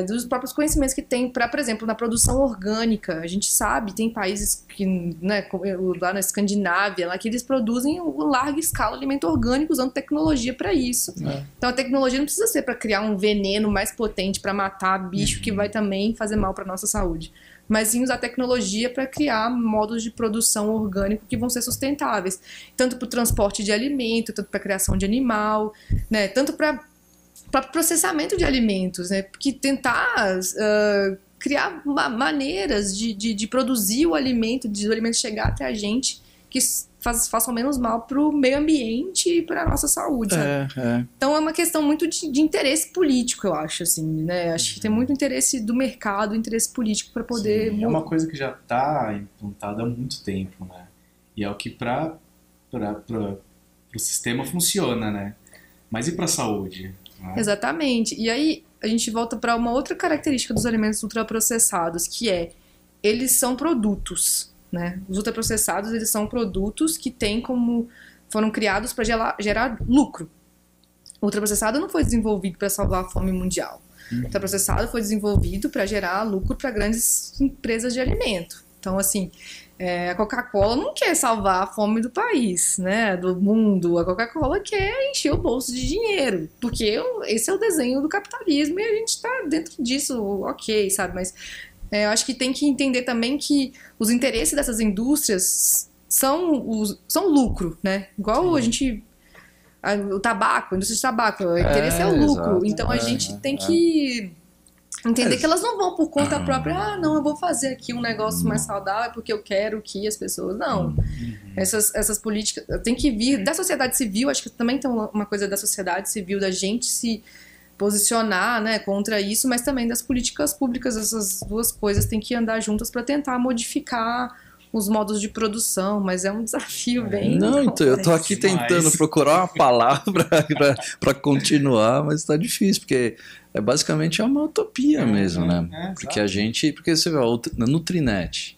Speaker 3: dos próprios conhecimentos que tem para, por exemplo, na produção orgânica. A gente sabe, tem países que, né, lá na Escandinávia, lá que eles produzem em larga escala alimento orgânico usando tecnologia para isso. Então a tecnologia não precisa ser para criar um veneno mais potente para matar bicho que vai também fazer mal para nossa saúde, mas sim usar tecnologia para criar modos de produção orgânico que vão ser sustentáveis, tanto para o transporte de alimento, tanto para a criação de animal, né, tanto para processamento de alimentos, né? Porque tentar criar maneiras de produzir o alimento chegar até a gente que façam menos mal para o meio ambiente e para a nossa saúde. Então é uma questão muito de interesse político, eu acho, assim, né? Acho que tem muito interesse do mercado, interesse político para poder...
Speaker 2: Sim, é uma coisa que já está implantada há muito tempo, né? E é o que para o sistema funciona, né? Mas e para a saúde?
Speaker 3: Exatamente. E aí a gente volta para uma outra característica dos alimentos ultraprocessados, que eles são produtos, né? Os ultraprocessados, eles são produtos que foram criados para gerar lucro. ultraprocessado não foi desenvolvido para salvar a fome mundial. Ultraprocessado foi desenvolvido para gerar lucro para grandes empresas de alimento. Então, assim, a Coca-Cola não quer salvar a fome do país, né, do mundo. A Coca-Cola quer encher o bolso de dinheiro, porque esse é o desenho do capitalismo e a gente está dentro disso, ok, sabe? Mas eu acho que tem que entender também que os interesses dessas indústrias são lucro, né? Igual a gente... O tabaco, a indústria de tabaco, o interesse é o lucro. Exato, então a gente tem que entender que elas não vão por conta própria, não, eu vou fazer aqui um negócio mais saudável porque eu quero que as pessoas... Não. Essas políticas tem que vir da sociedade civil, acho que também tem uma coisa da sociedade civil, da gente se posicionar, né, contra isso, mas também das políticas públicas. Essas duas coisas têm que andar juntas para tentar modificar os modos de produção, mas é um desafio bem...
Speaker 1: Não, então, eu tô aqui tentando procurar uma palavra para continuar, mas tá difícil, porque basicamente é uma utopia mesmo, né? Porque porque você vê, na Nutrinet,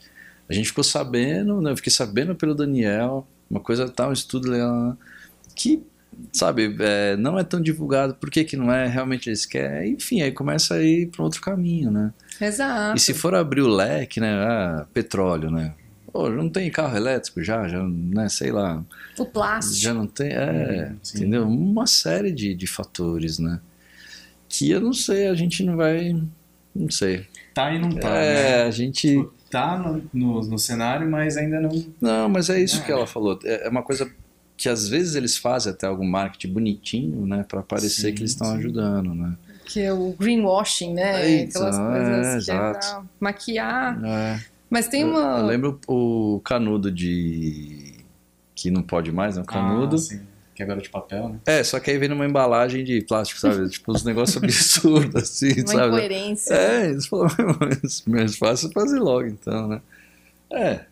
Speaker 1: a gente ficou sabendo, né? Eu fiquei sabendo pelo Daniel, uma coisa tal, um estudo legal, que, sabe, não é tão divulgado, por que não é, realmente eles querem, enfim, aí começa a ir para outro caminho, né?
Speaker 3: Exato.
Speaker 1: E se for abrir o leque, né, petróleo, né? Pô, não tem carro elétrico já, né, sei lá.
Speaker 3: O plástico.
Speaker 1: Já não tem, entendeu? Uma série de fatores, né? Que eu não sei, a gente não vai, não sei.
Speaker 2: Tá e não tá, né?
Speaker 1: A gente...
Speaker 2: Tá no cenário, mas ainda não...
Speaker 1: Não, mas é isso que ela falou. É uma coisa que às vezes eles fazem até algum marketing bonitinho, né? Pra parecer que eles estão ajudando, né?
Speaker 3: Que é o greenwashing, né? Aquelas coisas que é pra maquiar... Mas tem uma...
Speaker 1: Eu lembro o canudo que não pode mais, né? O canudo.
Speaker 2: Sim. Que agora é de papel, né?
Speaker 1: Só que aí vem numa embalagem de plástico, sabe? Tipo, uns negócios absurdos, assim,
Speaker 3: uma
Speaker 1: sabe? Uma
Speaker 3: incoerência.
Speaker 1: Eles falaram, mais fácil fazer logo, então, né?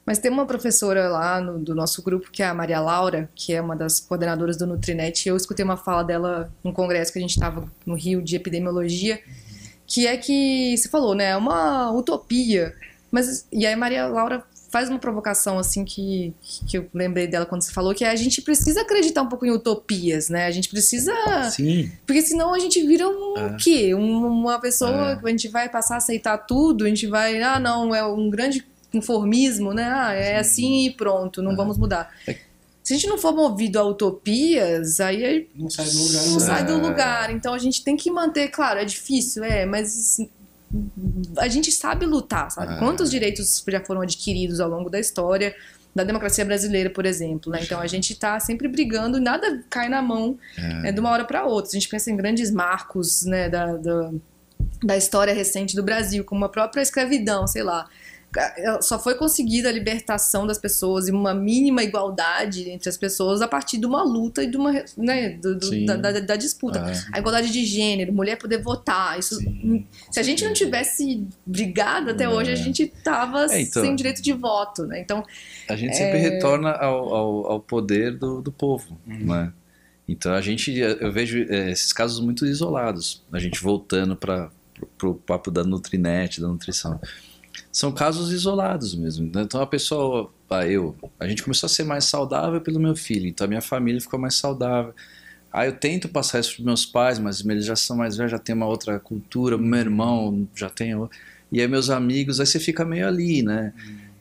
Speaker 3: Mas tem uma professora lá do nosso grupo, que é a Maria Laura, que é uma das coordenadoras do Nutrinet, e eu escutei uma fala dela num congresso que a gente estava no Rio de epidemiologia, que é que, você falou, né, é uma utopia, e aí a Maria Laura faz uma provocação, assim, que eu lembrei dela quando você falou, que a gente precisa acreditar um pouco em utopias, né, a gente precisa...
Speaker 1: Sim.
Speaker 3: Porque senão a gente vira o quê? Uma pessoa que a gente vai passar a aceitar tudo, a gente vai, não, é um grande conformismo, né, é assim e pronto, não vamos mudar. Se a gente não for movido a utopias, aí
Speaker 2: não sai do lugar.
Speaker 3: Não sai do lugar. Então a gente tem que manter, claro, é difícil, mas a gente sabe lutar, sabe? Quantos direitos já foram adquiridos ao longo da história da democracia brasileira, por exemplo, né? Então a gente está sempre brigando e nada cai na mão de uma hora para outra. A gente pensa em grandes marcos, né, da história recente do Brasil, como a própria escravidão, sei lá. Só foi conseguida a libertação das pessoas e uma mínima igualdade entre as pessoas a partir de uma luta e de uma, né, da disputa. A igualdade de gênero, mulher poder votar. Isso, se a gente não tivesse brigado até hoje, a gente estava sem direito de voto. Né? Então,
Speaker 1: a gente sempre retorna ao poder do povo. Né? Então eu vejo esses casos muito isolados. A gente voltando para o papo da Nutrinet, da nutrição. São casos isolados mesmo. Então a pessoa, a gente começou a ser mais saudável pelo meu filho, então a minha família ficou mais saudável. Eu tento passar isso para meus pais, mas eles já são mais velhos, já tem uma outra cultura, meu irmão já tem, e aí meus amigos, aí você fica meio ali, né?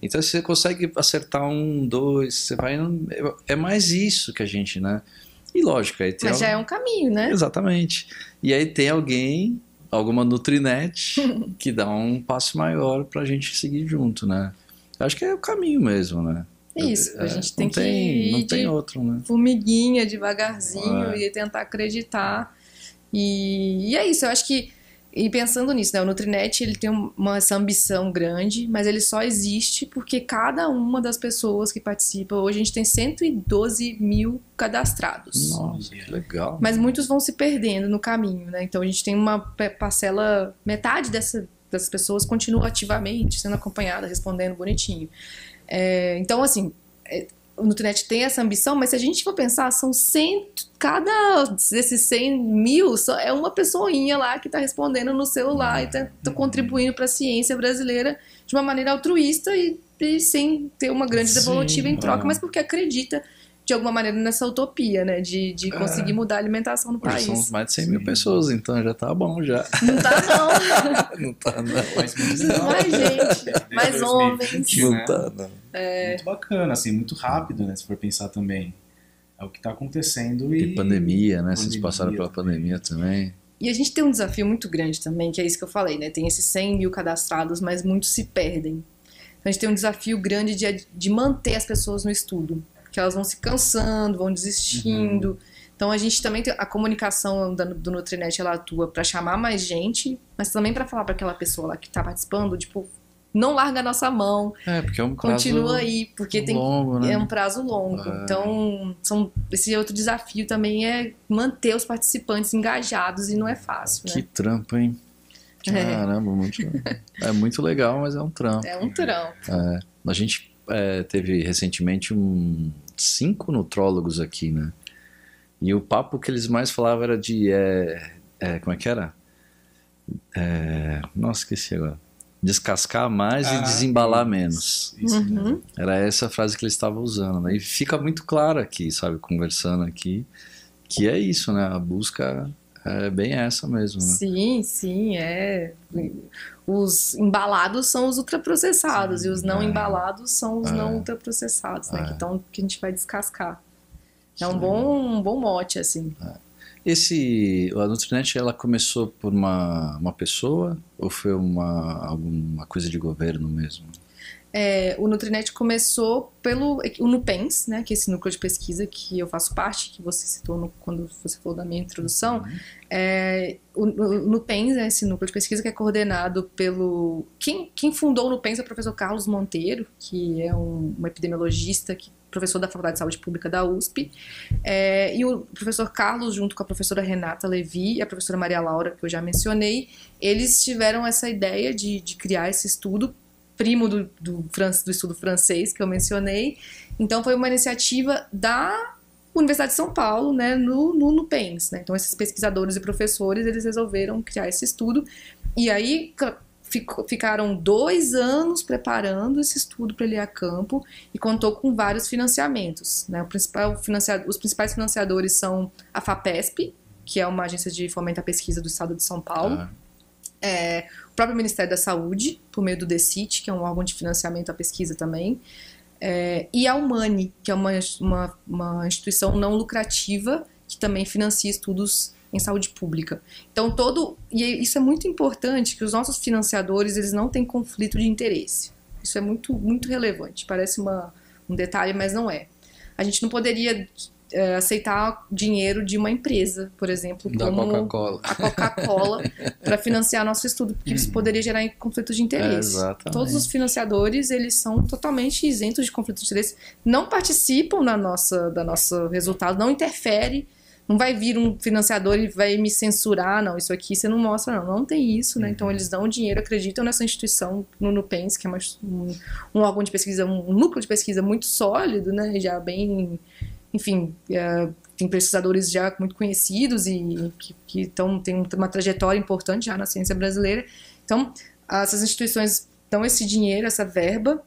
Speaker 1: Então você consegue acertar 1, 2, você vai, é mais isso que a gente, né? E lógico, aí tem
Speaker 3: mas já é um caminho, né?
Speaker 1: Exatamente. E aí tem alguma Nutrinet que dá um passo maior pra gente seguir junto, né? Acho que é o caminho mesmo, né?
Speaker 3: Isso, a gente tem que ir
Speaker 1: não tem outro, né?
Speaker 3: Formiguinha, devagarzinho e tentar acreditar. E é isso, eu acho que, e pensando nisso, né, o Nutrinet ele tem essa ambição grande, mas ele só existe porque cada uma das pessoas que participam, hoje a gente tem 112 mil cadastrados.
Speaker 1: Nossa, que legal.
Speaker 3: Mas muitos vão se perdendo no caminho, né? Então a gente tem uma parcela, metade dessas pessoas continua ativamente sendo acompanhada, respondendo bonitinho. Então, assim, o Nutrinet tem essa ambição, mas se a gente for pensar, são 100, cada desses 100 mil é uma pessoinha lá que está respondendo no celular e está contribuindo para a ciência brasileira de uma maneira altruísta e sem ter uma grande devolutiva em troca, mas porque acredita de alguma maneira, nessa utopia, né? De conseguir mudar a alimentação no país.
Speaker 1: São mais de 100 mil pessoas, então já tá bom já.
Speaker 3: Não tá, não.
Speaker 1: Não tá, não.
Speaker 3: Mais gente, mais homens.
Speaker 1: Não tá, não.
Speaker 2: Muito bacana, assim, muito rápido, né? Se for pensar também. É o que tá acontecendo e...
Speaker 1: pandemia, né? Vocês passaram pela pandemia também.
Speaker 3: E a gente tem um desafio muito grande também, que é isso que eu falei, né? Tem esses 100 mil cadastrados, mas muitos se perdem. Então a gente tem um desafio grande de manter as pessoas no estudo. Que elas vão se cansando, vão desistindo. Então a gente também tem a comunicação do Nutrinet, ela atua para chamar mais gente, mas também para falar para aquela pessoa lá que está participando, tipo, não larga a nossa mão.
Speaker 1: Porque é um prazo
Speaker 3: continua aí, porque
Speaker 1: longo, né?
Speaker 3: É um prazo longo. Então, esse outro desafio também é manter os participantes engajados e não é fácil, né?
Speaker 1: Que trampo, hein? Caramba, é muito legal, mas é um trampo.
Speaker 3: É um trampo.
Speaker 1: A gente teve recentemente 5 nutrólogos aqui, né? E o papo que eles mais falavam era de... como é que era? Nossa, esqueci agora. Descascar mais e desembalar menos.
Speaker 2: Isso,
Speaker 1: Era essa a frase que eles estavam usando, né? E fica muito claro aqui, sabe? Conversando aqui, que é isso, né? A busca é bem essa mesmo, né?
Speaker 3: Sim, Os embalados são os ultraprocessados e os não embalados são os não ultraprocessados, né? Que a gente vai descascar. É um bom mote, assim.
Speaker 1: A Nutrinet, ela começou por uma pessoa ou foi alguma coisa de governo mesmo?
Speaker 3: O Nutrinet começou pelo o NUPENS, né, que é esse núcleo de pesquisa que eu faço parte, que você citou quando você falou da minha introdução. O NUPENS é esse núcleo de pesquisa que é coordenado pelo... Quem fundou o NUPENS é o professor Carlos Monteiro, que é um epidemiologista professor da Faculdade de Saúde Pública da USP, e o professor Carlos, junto com a professora Renata Levi e a professora Maria Laura, que eu já mencionei, eles tiveram essa ideia de criar esse estudo, primo do estudo francês que eu mencionei. Então foi uma iniciativa da Universidade de São Paulo, né, no NUPENS, né? Então esses pesquisadores e professores, eles resolveram criar esse estudo, e aí ficaram 2 anos preparando esse estudo para ele ir a campo e contou com vários financiamentos, né? Os principais financiadores são a FAPESP, que é uma agência de fomento à pesquisa do estado de São Paulo, o próprio Ministério da Saúde, por meio do DECIT, que é um órgão de financiamento à pesquisa também, e a Humani, que é uma instituição não lucrativa que também financia estudos em saúde pública. Então e isso é muito importante, que os nossos financiadores, eles não têm conflito de interesse. Isso é muito, muito relevante. Parece um detalhe, mas não é. A gente não poderia aceitar dinheiro de uma empresa, por exemplo, como a Coca-Cola, para financiar nosso estudo, porque isso poderia gerar conflito de interesse. Todos os financiadores, eles são totalmente isentos de conflito de interesse, não participam da nosso resultado, não interfere. Não vai vir um financiador e vai me censurar, não, isso aqui você não mostra, não tem isso, né? Então eles dão dinheiro, acreditam nessa instituição, no NUPENS, que é um órgão de pesquisa, um núcleo de pesquisa muito sólido, né? Já bem, enfim, tem pesquisadores já muito conhecidos e que têm uma trajetória importante já na ciência brasileira. Então, essas instituições dão esse dinheiro, essa verba,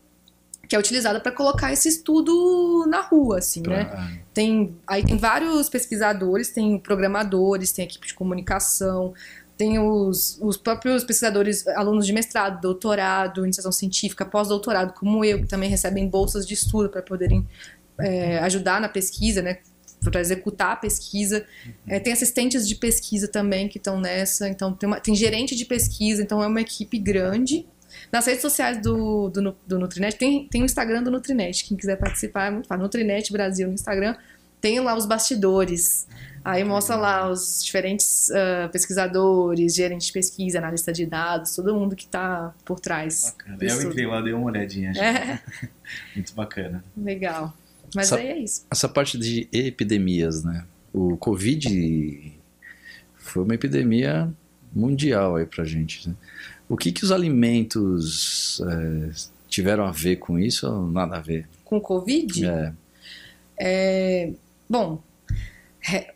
Speaker 3: que é utilizada para colocar esse estudo na rua, assim, né? Aí tem vários pesquisadores, tem programadores, tem equipe de comunicação, tem os próprios pesquisadores, alunos de mestrado, doutorado, iniciação científica, pós-doutorado, como eu, que também recebem bolsas de estudo para poderem ajudar na pesquisa, né? Para executar a pesquisa. Tem assistentes de pesquisa também que estão nessa, então tem gerente de pesquisa, então é uma equipe grande. Nas redes sociais do Nutrinet, tem o Instagram do Nutrinet, quem quiser participar é muito fácil. Nutrinet Brasil no Instagram, tem lá os bastidores, aí mostra lá os diferentes pesquisadores, gerentes de pesquisa, analista de dados, todo mundo que está por trás.
Speaker 2: Bacana. Eu entrei lá, dei uma olhadinha. Muito bacana.
Speaker 3: Legal. Mas aí é isso.
Speaker 1: Essa parte de epidemias, né? O Covid foi uma epidemia mundial aí pra gente, né? O que os alimentos tiveram a ver com isso ou nada a ver?
Speaker 3: Com o Covid? Bom,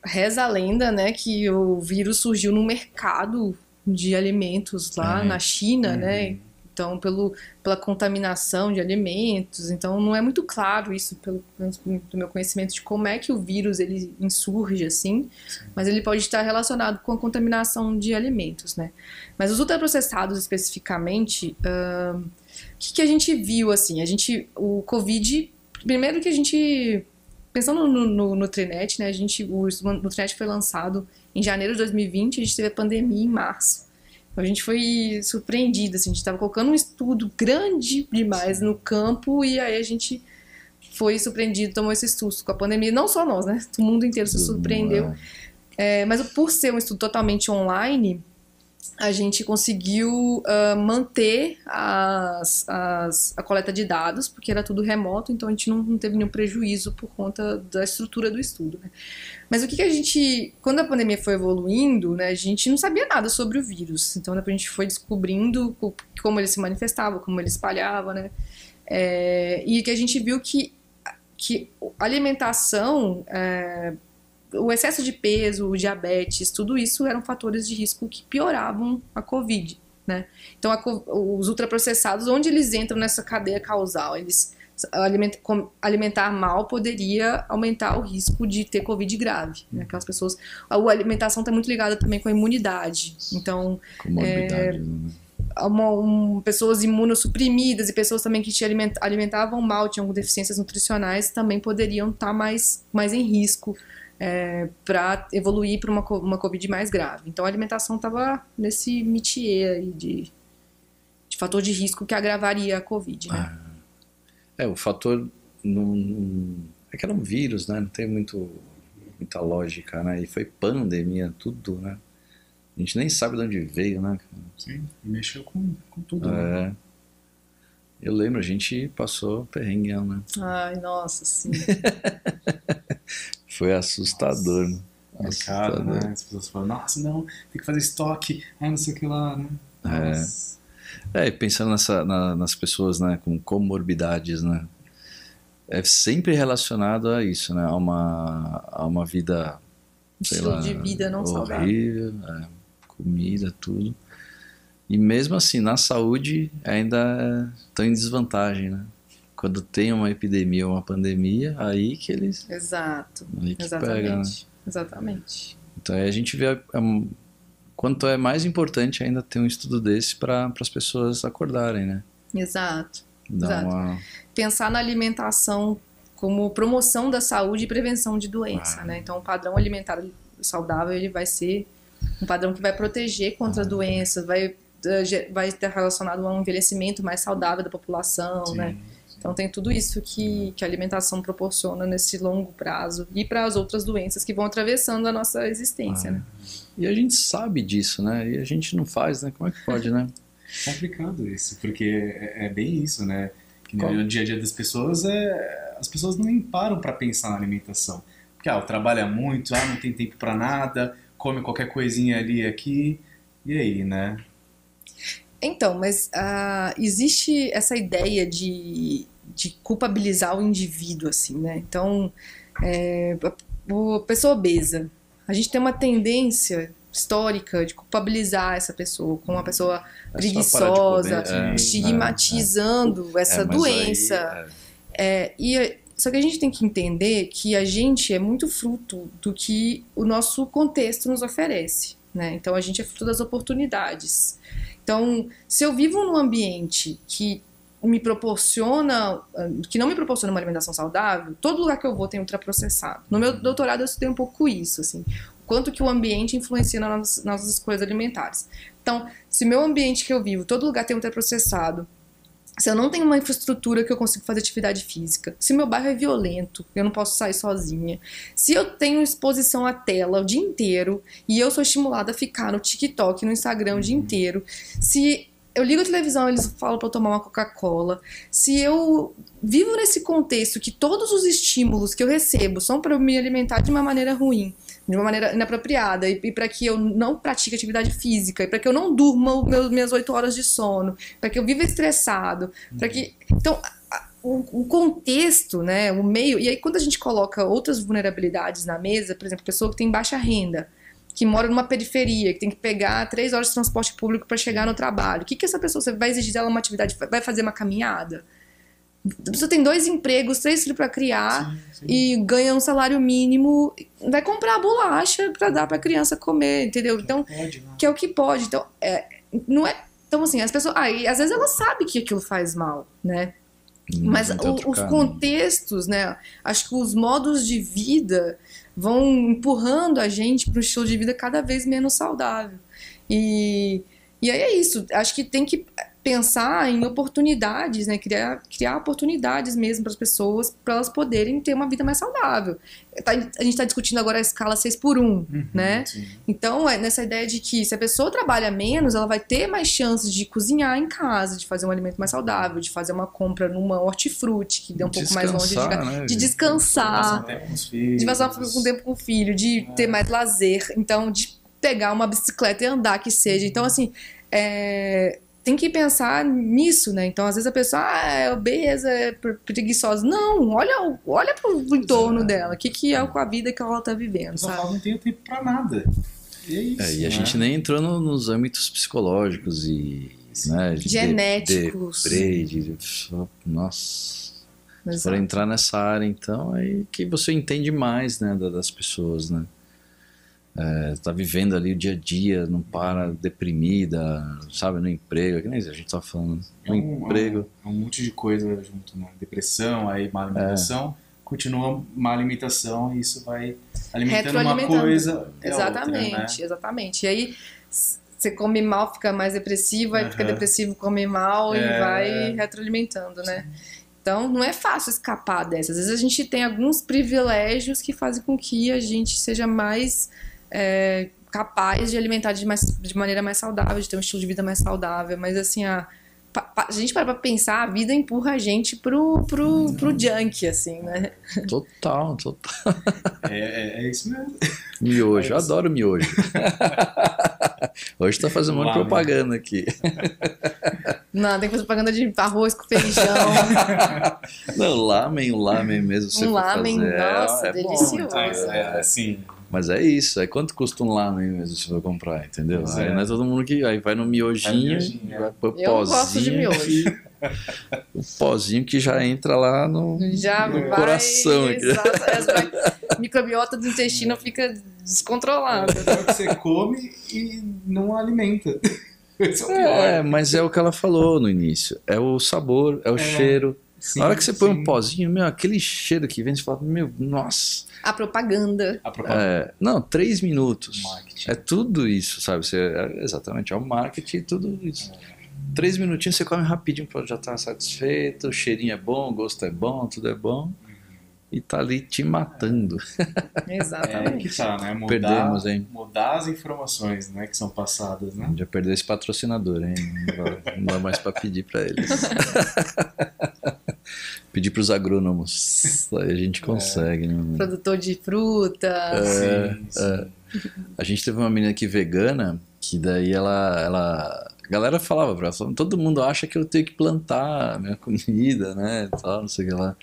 Speaker 3: reza a lenda, né, que o vírus surgiu no mercado de alimentos lá na China, né? Então, pela contaminação de alimentos. Então, não é muito claro isso, do meu conhecimento, de como é que o vírus ele insurge, assim. Sim. Mas ele pode estar relacionado com a contaminação de alimentos, né? Mas os ultraprocessados, especificamente, o que a gente viu, assim? O Covid, primeiro que a gente... Pensando no Nutrinet, né? O Nutrinet foi lançado em janeiro de 2020, a gente teve a pandemia em março. Então a gente foi surpreendido, assim, a gente estava colocando um estudo grande demais no campo e aí a gente foi surpreendido, tomou esse susto com a pandemia. Não só nós, né? O mundo inteiro se surpreendeu. Mas por ser um estudo totalmente online, a gente conseguiu manter a coleta de dados, porque era tudo remoto, então a gente não teve nenhum prejuízo por conta da estrutura do estudo, né? Mas o que a gente... Quando a pandemia foi evoluindo, né, a gente não sabia nada sobre o vírus. Então depois a gente foi descobrindo como ele se manifestava, como ele espalhava, né? E que a gente viu que a alimentação... o excesso de peso, o diabetes, tudo isso eram fatores de risco que pioravam a Covid, né? Então, os ultraprocessados, onde eles entram nessa cadeia causal? Alimentar mal poderia aumentar o risco de ter Covid grave, né? Aquelas pessoas... A alimentação está muito ligada também com a imunidade. Então, pessoas imunossuprimidas e pessoas também que alimentavam mal, tinham deficiências nutricionais, também poderiam estar mais em risco para evoluir para uma Covid mais grave. Então a alimentação estava nesse métier aí de fator de risco que agravaria a Covid, né?
Speaker 1: O fator é que era um vírus, né? Não tem muita lógica, né? E foi pandemia, tudo, né? A gente nem sabe de onde veio, né?
Speaker 2: Sim, mexeu com tudo. Né?
Speaker 1: Eu lembro, a gente passou perrengueão, né?
Speaker 3: Ai, nossa, sim.
Speaker 1: Foi assustador, né?
Speaker 2: Mercado, né? As pessoas falam, nossa, não, tem que fazer estoque, não sei o que lá, né?
Speaker 1: Pensando nas pessoas, né, com comorbidades, né? É sempre relacionado a isso, né? A uma vida,
Speaker 3: estilo de vida não
Speaker 1: horrível, comida, tudo. E mesmo assim, na saúde, ainda estão em desvantagem, né? Quando tem uma epidemia ou uma pandemia, aí que eles...
Speaker 3: Exato.
Speaker 1: Aí que
Speaker 3: exatamente.
Speaker 1: Pega, né?
Speaker 3: Exatamente.
Speaker 1: Então aí a gente vê quanto é mais importante ainda ter um estudo desse para as pessoas acordarem, né?
Speaker 3: Exato. Pensar na alimentação como promoção da saúde e prevenção de doença, né? Então o padrão alimentar saudável ele vai ser um padrão que vai proteger contra doenças, vai estar relacionado a um envelhecimento mais saudável da população, sim, né? Então tem tudo isso que a alimentação proporciona nesse longo prazo e para as outras doenças que vão atravessando a nossa existência, né?
Speaker 1: E a gente sabe disso, né? E a gente não faz, né? Como é que pode, né?
Speaker 2: Complicado isso, porque é bem isso, né? Que no dia a dia das pessoas, as pessoas nem param para pensar na alimentação. Porque trabalha muito, não tem tempo para nada, come qualquer coisinha ali e aqui, e aí, né?
Speaker 3: Então, mas existe essa ideia de culpabilizar o indivíduo, assim, né? Então, a pessoa obesa, a gente tem uma tendência histórica de culpabilizar essa pessoa como uma pessoa preguiçosa, estigmatizando essa doença. Só que a gente tem que entender que a gente é muito fruto do que o nosso contexto nos oferece, né? Então, a gente é fruto das oportunidades. Então, se eu vivo num ambiente que não me proporciona uma alimentação saudável, todo lugar que eu vou tem ultraprocessado. No meu doutorado eu estudei um pouco isso, assim, o quanto que o ambiente influencia nas nossas escolhas alimentares. Então, se meu ambiente que eu vivo, todo lugar tem ultraprocessado, se eu não tenho uma infraestrutura que eu consigo fazer atividade física, se meu bairro é violento, eu não posso sair sozinha, se eu tenho exposição à tela o dia inteiro e eu sou estimulada a ficar no TikTok, no Instagram o dia inteiro, se eu ligo a televisão e eles falam para eu tomar uma Coca-Cola, se eu vivo nesse contexto que todos os estímulos que eu recebo são para eu me alimentar de uma maneira ruim, de uma maneira inapropriada, e para que eu não pratique atividade física, e para que eu não durma minhas 8 horas de sono, para que eu viva estressado, para que... Então, o contexto, né, o meio... E aí, quando a gente coloca outras vulnerabilidades na mesa, por exemplo, pessoa que tem baixa renda, que mora numa periferia, que tem que pegar 3 horas de transporte público para chegar no trabalho. O que essa pessoa, você vai exigir dela uma atividade, vai fazer uma caminhada? A pessoa tem 2 empregos, 3 filhos para criar e ganha um salário mínimo, vai comprar a bolacha para dar para a criança comer, entendeu? Então, que é o que pode. Então, não é... Então, assim, as pessoas... e às vezes ela sabe que aquilo faz mal, né? Mas os contextos, né? Acho que os modos de vida vão empurrando a gente para um estilo de vida cada vez menos saudável. E aí é isso. Acho que tem que pensar em oportunidades, né? Criar oportunidades mesmo para as pessoas, para elas poderem ter uma vida mais saudável. A gente está discutindo agora a escala 6x1, né? Sim. Então, nessa ideia de que se a pessoa trabalha menos, ela vai ter mais chances de cozinhar em casa, de fazer um alimento mais saudável, de fazer uma compra numa hortifruti, que dê um pouco mais longe de descansar, de passar um tempo com o filho, de ter mais lazer, então, de pegar uma bicicleta e andar, que seja. Então, assim, tem que pensar nisso, né? Então, às vezes a pessoa é obesa, é preguiçosa. Não, olha pro entorno dela. O que é com a vida que ela tá vivendo, sabe?
Speaker 2: Não tem tempo pra nada. E é isso,
Speaker 1: e a gente nem entrou nos âmbitos psicológicos e... né,
Speaker 3: genéticos.
Speaker 1: Nossa. Se for entrar nessa área, então, aí que você entende mais, né, das pessoas, né? Tá vivendo ali o dia a dia, não para, deprimida, sabe, no emprego, que nem a gente tá falando, no emprego.
Speaker 2: É um monte de coisa junto, né? Depressão, aí má alimentação, continua má alimentação e isso vai alimentando uma coisa
Speaker 3: exatamente,
Speaker 2: outra, né?
Speaker 3: Exatamente. E aí você come mal, fica mais depressivo, aí fica depressivo, come mal e vai retroalimentando, né? Então, não é fácil escapar dessas. Às vezes a gente tem alguns privilégios que fazem com que a gente seja mais... capaz de alimentar de maneira mais saudável, de ter um estilo de vida mais saudável, mas assim, a gente para pensar, a vida empurra a gente pro junk, assim, né?
Speaker 1: Total.
Speaker 2: É isso mesmo.
Speaker 1: Miojo, eu adoro miojo. Hoje tá fazendo uma propaganda aqui.
Speaker 3: Não, tem que fazer propaganda de arroz com feijão.
Speaker 1: Não, o lamen mesmo.
Speaker 3: Um lamen, nossa, delicioso.
Speaker 2: Bom, assim...
Speaker 1: Mas é isso, quanto custa um lamen mesmo se for comprar, entendeu? Aí não é todo mundo que aí vai no miojinho, vai pôr pozinho.
Speaker 3: Eu gosto de miojo.
Speaker 1: O pozinho que já entra lá no coração.
Speaker 3: A microbiota do intestino fica descontrolada.
Speaker 2: É o que você come e não alimenta. Esse é o pior.
Speaker 1: Mas é o que ela falou no início. É o sabor, é o cheiro. Sim, na hora que você põe um pozinho, aquele cheiro que vem, você fala, nossa.
Speaker 3: A propaganda.
Speaker 1: Não, 3 minutos. Marketing. É tudo isso, sabe? Exatamente, é o marketing e tudo isso. 3 minutinhos você come rapidinho, já estar satisfeito, o cheirinho é bom, o gosto é bom, tudo é bom. E tá ali te matando.
Speaker 3: Exatamente.
Speaker 2: Que tá, né?
Speaker 1: Perdemos, hein?
Speaker 2: Mudar as informações, né, que são passadas, né?
Speaker 1: Já perdeu esse patrocinador, hein? Não dá mais pra pedir pra eles. Pedir pros agrônomos. Aí a gente consegue, né?
Speaker 3: Produtor de fruta.
Speaker 1: Sim. A gente teve uma menina aqui vegana, que daí ela... A galera falava pra ela, todo mundo acha que eu tenho que plantar a minha comida, né? Tal, não sei o que lá.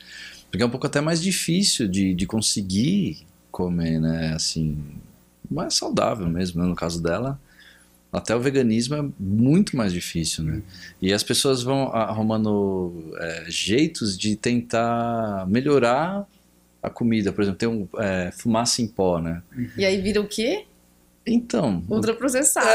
Speaker 1: Porque é um pouco até mais difícil de conseguir comer, né? Assim, mais saudável mesmo, né? No caso dela. Até o veganismo é muito mais difícil, né? E as pessoas vão arrumando jeitos de tentar melhorar a comida. Por exemplo, tem fumaça em pó, né?
Speaker 3: E aí vira o quê?
Speaker 1: Então...
Speaker 3: Ultraprocessado.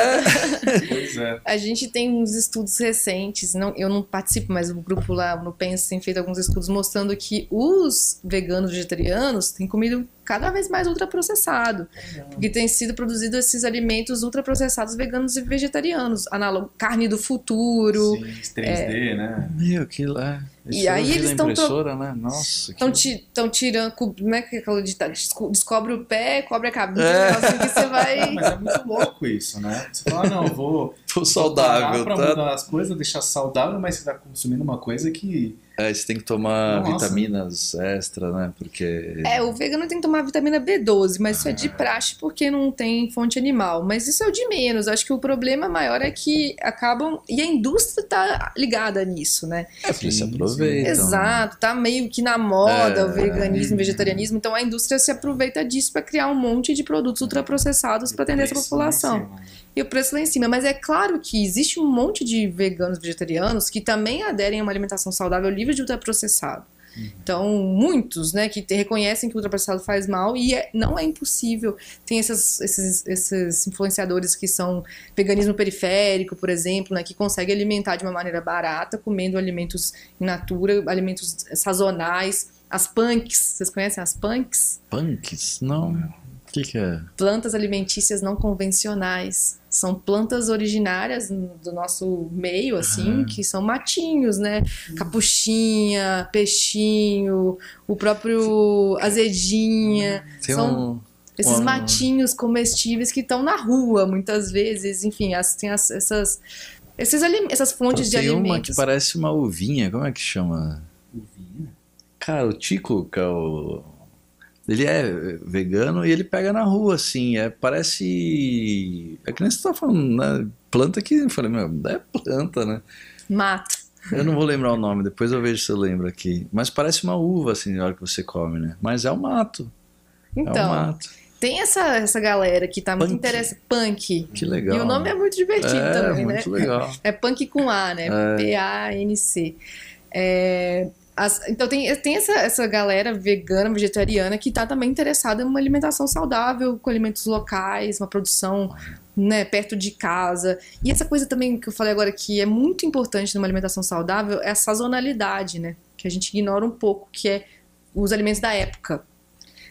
Speaker 2: Pois é.
Speaker 3: A gente tem uns estudos recentes, eu não participo, mas o grupo lá no Pense tem feito alguns estudos mostrando que os veganos vegetarianos têm comido cada vez mais ultraprocessado. Porque tem sido produzido esses alimentos ultraprocessados veganos e vegetarianos. Análogo, carne do futuro.
Speaker 2: Sim, 3D, né?
Speaker 1: Aquilo é...
Speaker 3: E aí eles estão
Speaker 1: né? Nossa,
Speaker 3: estão tirando, como é que é aquela ditado? Descobre o pé, cobre a cabeça, assim que você vai...
Speaker 2: Mas é muito louco isso, né? Você fala, não, vou
Speaker 1: saudável,
Speaker 2: pra mudar as coisas, deixar saudável, mas você tá consumindo uma coisa que
Speaker 1: Você tem que tomar vitaminas extra, né? Porque...
Speaker 3: o vegano tem que tomar vitamina B12, mas isso é de praxe porque não tem fonte animal. Mas isso é o de menos. Acho que o problema maior é que acabam... E a indústria tá ligada nisso, né?
Speaker 1: Porque se aproveita.
Speaker 3: Exato. Tá meio que na moda o veganismo, o vegetarianismo. Então a indústria se aproveita disso para criar um monte de produtos ultraprocessados para atender essa população. E o preço lá em cima. Mas é claro que existe um monte de veganos, vegetarianos que também aderem a uma alimentação saudável livre de ultraprocessado. Então, muitos, né, que reconhecem que o ultraprocessado faz mal e não é impossível. Tem esses influenciadores que são veganismo periférico, por exemplo, né, que conseguem alimentar de uma maneira barata, comendo alimentos in natura, alimentos sazonais. As punks, vocês conhecem as punks?
Speaker 1: Punks? Não. O que é?
Speaker 3: Plantas alimentícias não convencionais. São plantas originárias do nosso meio, assim, que são matinhos, né? Capuchinha, peixinho, o próprio azedinha. São esses matinhos comestíveis que estão na rua, muitas vezes. Enfim, tem essas fontes de alimentos.
Speaker 1: Tem uma que parece uma uvinha, como é que chama?
Speaker 2: Uvinha?
Speaker 1: Cara, o Tico, que é ele é vegano e ele pega na rua, assim, parece... É que nem você tá falando, né? Planta que... Eu falei, é planta, né?
Speaker 3: Mato.
Speaker 1: Eu não vou lembrar o nome, depois eu vejo se eu lembro aqui. Mas parece uma uva, assim, na hora que você come, né? Mas é um mato.
Speaker 3: Então,
Speaker 1: é um mato.
Speaker 3: Tem essa galera que tá muito interessada. Punk.
Speaker 1: Que legal.
Speaker 3: E o nome é muito divertido também, né?
Speaker 1: É muito legal.
Speaker 3: É punk com A, né? P-A-N-C. Então tem essa galera vegana, vegetariana que tá também interessada em uma alimentação saudável, com alimentos locais, uma produção, né, perto de casa. E essa coisa também que eu falei agora que é muito importante numa alimentação saudável é a sazonalidade, né? Que a gente ignora um pouco, que é os alimentos da época.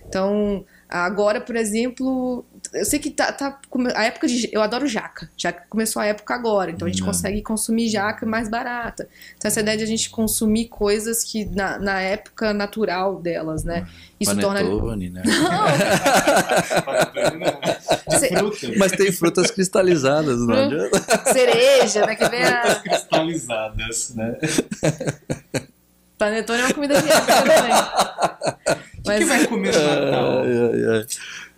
Speaker 3: Então, agora, por exemplo, eu sei que a época de... Eu adoro jaca. Jaca começou a época agora, então a gente consegue consumir jaca mais barata. Então essa ideia de a gente consumir coisas que na época natural delas, né? Isso
Speaker 1: Panetone, né?
Speaker 2: Fruta.
Speaker 1: Mas tem frutas cristalizadas, não adianta?
Speaker 3: Cereja, né? Que vem
Speaker 2: frutas cristalizadas, né?
Speaker 3: Panetone é uma comida de época também.
Speaker 2: Mas... O que vai comer no Natal?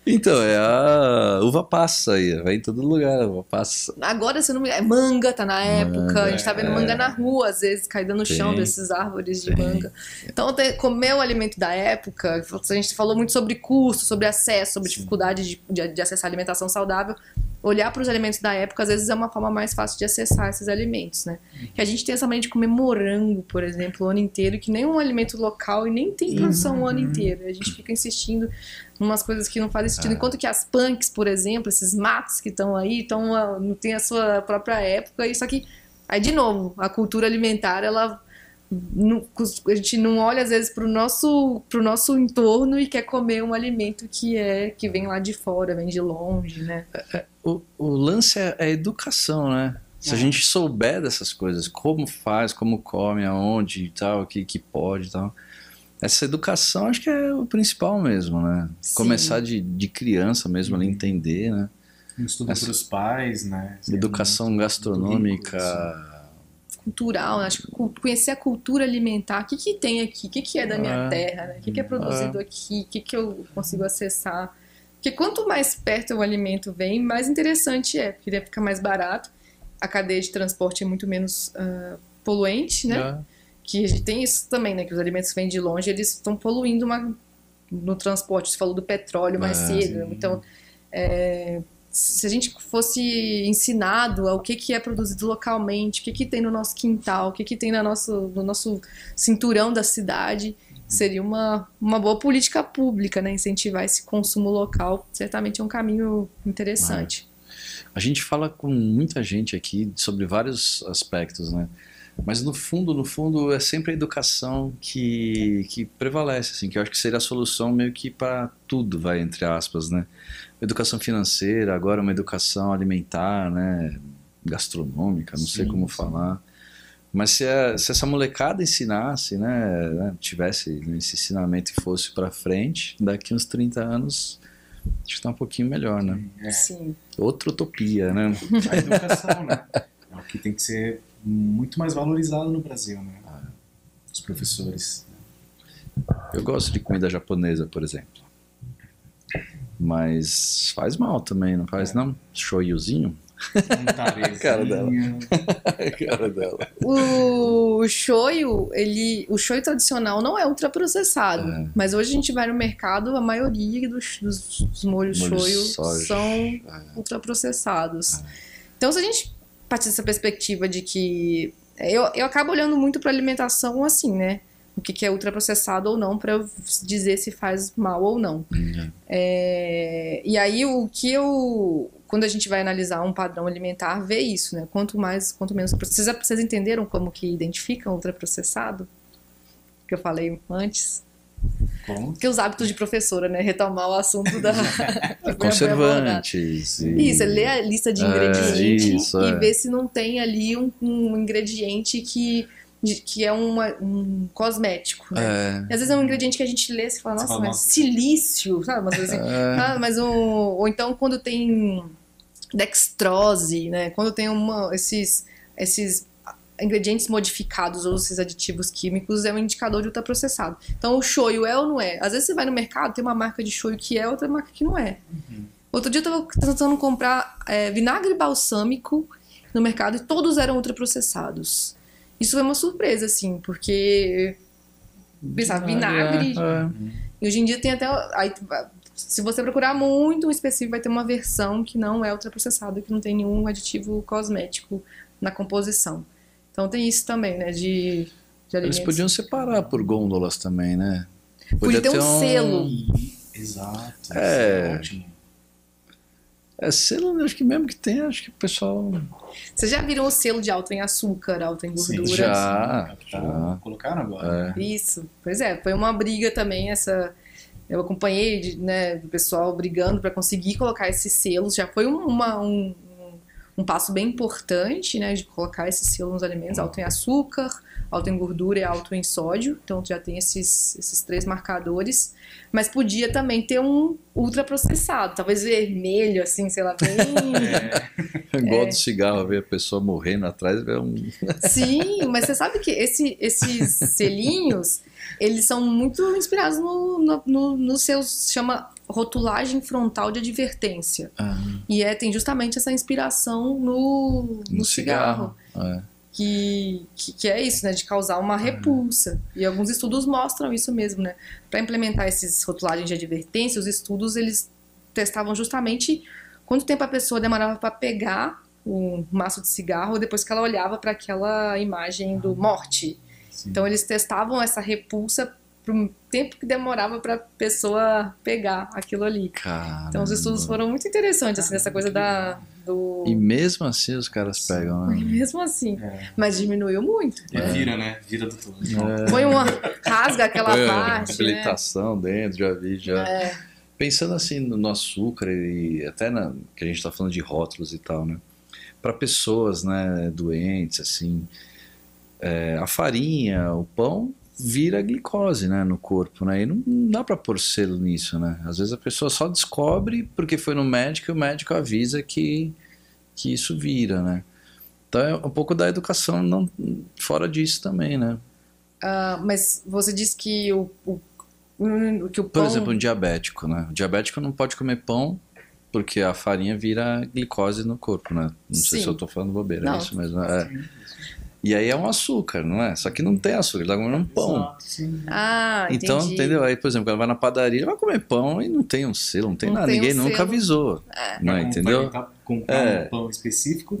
Speaker 1: Então, é a uva passa aí, vai em todo lugar a uva passa.
Speaker 3: Agora, se não me engano, manga tá na época, a gente tá vendo manga na rua, às vezes, caída no chão dessas árvores de manga. Então, comer o alimento da época, a gente falou muito sobre custo, sobre acesso, sobre dificuldade de acessar alimentação saudável. Olhar para os alimentos da época, às vezes, é uma forma mais fácil de acessar esses alimentos, né? Que a gente tem essa mania de comer morango, por exemplo, o ano inteiro, que nem um alimento local e nem tem produção o ano inteiro. A gente fica insistindo em umas coisas que não fazem sentido. Enquanto que as punks, por exemplo, esses matos que estão aí, não tem a sua própria época. Isso aqui, aí de novo, a cultura alimentar, a gente não olha às vezes pro nosso entorno e quer comer um alimento que vem lá de fora, vem de longe, né?
Speaker 1: O lance é a educação, né? Se a gente souber dessas coisas, como faz, como come, aonde e tal, o que pode e tal. Essa educação acho que é o principal mesmo, né? Sim. Começar de criança mesmo ali entender, né?
Speaker 2: Um estudo para os pais, né?
Speaker 1: Educação gastronômica...
Speaker 3: Cultural, acho que conhecer a cultura alimentar, o que tem aqui, o que é da minha terra, né? O que é produzido aqui, o que eu consigo acessar. Porque quanto mais perto o alimento vem, mais interessante é, porque ele fica mais barato, a cadeia de transporte é muito menos poluente, né? Que a gente tem isso também, né? Que os alimentos que vêm de longe, eles estão poluindo no transporte. Você falou do petróleo mais cedo, então... se a gente fosse ensinado ao que é produzido localmente, o que tem no nosso quintal, o que tem no nosso cinturão da cidade, seria uma boa política pública, né? Incentivar esse consumo local, certamente é um caminho interessante.
Speaker 1: A gente fala com muita gente aqui sobre vários aspectos, né? Mas no fundo é sempre a educação que prevalece, assim, que eu acho que seria a solução meio que para tudo, vai, entre aspas, né? Educação financeira, agora uma educação alimentar, né? Gastronômica, não sei como falar. Mas se essa molecada ensinasse, né? Tivesse esse ensinamento e fosse para frente, daqui uns 30 anos, acho que tá um pouquinho melhor, né?
Speaker 3: Sim.
Speaker 1: Outra utopia, né?
Speaker 2: A educação, né? É o que tem que ser muito mais valorizado no Brasil, né? Os os professores.
Speaker 1: Eu gosto de comida japonesa, por exemplo. Mas faz mal também, não faz não? Shoyuzinho?
Speaker 2: A
Speaker 1: cara dela. A cara dela.
Speaker 3: O shoyu, o shoyu tradicional não é ultraprocessado. Mas hoje a gente vai no mercado, a maioria dos molhos shoyu são ultraprocessados. Então, se a gente partir dessa perspectiva de que... Eu acabo olhando muito para alimentação assim, né? O que é ultraprocessado ou não, para eu dizer se faz mal ou não. E aí, quando a gente vai analisar um padrão alimentar, vê isso, né? Quanto menos... Vocês entenderam como que identificam ultraprocessado? Que eu falei antes?
Speaker 2: Como?
Speaker 3: Porque os hábitos de professora, né? Retomar o assunto da...
Speaker 1: Conservantes.
Speaker 3: Isso, lê a lista de ingredientes e ver se não tem ali um ingrediente que é um cosmético, né? Às vezes é um ingrediente que a gente lê e fala, nossa, mas silício, sabe? Assim, ou então quando tem dextrose, né? Quando tem esses ingredientes modificados ou esses aditivos químicos, é um indicador de ultraprocessado. Então o shoyu é ou não é? Às vezes você vai no mercado, tem uma marca de shoyu que é, outra marca que não é. Outro dia eu tava tentando comprar vinagre balsâmico no mercado e todos eram ultraprocessados. Isso foi uma surpresa, assim, porque pensava, vinagre. E hoje em dia tem até... Aí, se você procurar muito específico, vai ter uma versão que não é ultraprocessada, que não tem nenhum aditivo cosmético na composição. Então tem isso também, né, de alimentos.
Speaker 1: Eles podiam separar por gôndolas também, né?
Speaker 3: Podia ter um selo.
Speaker 2: Exato. Isso é ótimo.
Speaker 1: Selo, acho que mesmo que tenha, acho que o pessoal...
Speaker 3: Vocês já viram o selo de alto em açúcar, alto em gordura?
Speaker 1: Sim, já.
Speaker 2: Colocaram agora.
Speaker 3: Isso. Pois é, foi uma briga também Eu acompanhei, né, do pessoal brigando para conseguir colocar esses selos. Já foi um passo bem importante, né, de colocar esse selo nos alimentos, alto em açúcar, alto em gordura e alto em sódio. Então já tem esses 3 marcadores. Mas podia também ter um ultraprocessado, talvez vermelho, assim, sei lá, bem...
Speaker 1: Igual do cigarro, ver a pessoa morrendo atrás, ver um...
Speaker 3: Sim, mas você sabe que esses selinhos, eles são muito inspirados no seus... Chama rotulagem frontal de advertência. E tem justamente essa inspiração no cigarro. Que é isso, né? De causar uma repulsa. E alguns estudos mostram isso mesmo, né? Para implementar esses rotulagens de advertência, os estudos, eles testavam justamente quanto tempo a pessoa demorava para pegar um maço de cigarro depois que ela olhava para aquela imagem do morte. Sim. Então, eles testavam essa repulsa pro tempo que demorava para a pessoa pegar aquilo ali.
Speaker 1: Caramba.
Speaker 3: Então, os estudos foram muito interessantes, assim, dessa coisa do...
Speaker 1: E mesmo assim os caras pegam, né?
Speaker 3: E mesmo assim. Mas diminuiu muito.
Speaker 2: Vira, né? Vira do todo.
Speaker 3: Põe rasga aquela parte,
Speaker 1: habilitação, né? Dentro, já vi, já. Pensando assim no açúcar e até que a gente tá falando de rótulos e tal, né? Para pessoas, né, doentes, assim, a farinha, o pão vira glicose, né, no corpo, né, e não dá para pôr selo nisso, né, às vezes a pessoa só descobre porque foi no médico e o médico avisa que isso vira, né, então é um pouco da educação não, fora disso também, né.
Speaker 3: Mas você disse que o pão...
Speaker 1: Por exemplo, um diabético, né, o diabético não pode comer pão porque a farinha vira glicose no corpo, né, não sei se eu tô falando bobeira, é isso mesmo, E aí é um açúcar, não é? Só que não tem açúcar, ele tá comendo um pão. Então,
Speaker 3: entendi.
Speaker 1: Entendeu? Aí, por exemplo, quando vai na padaria, ele vai comer pão e não tem um selo, não tem nada, ninguém nunca avisou. Não, entendeu?
Speaker 2: Comprar um pão específico,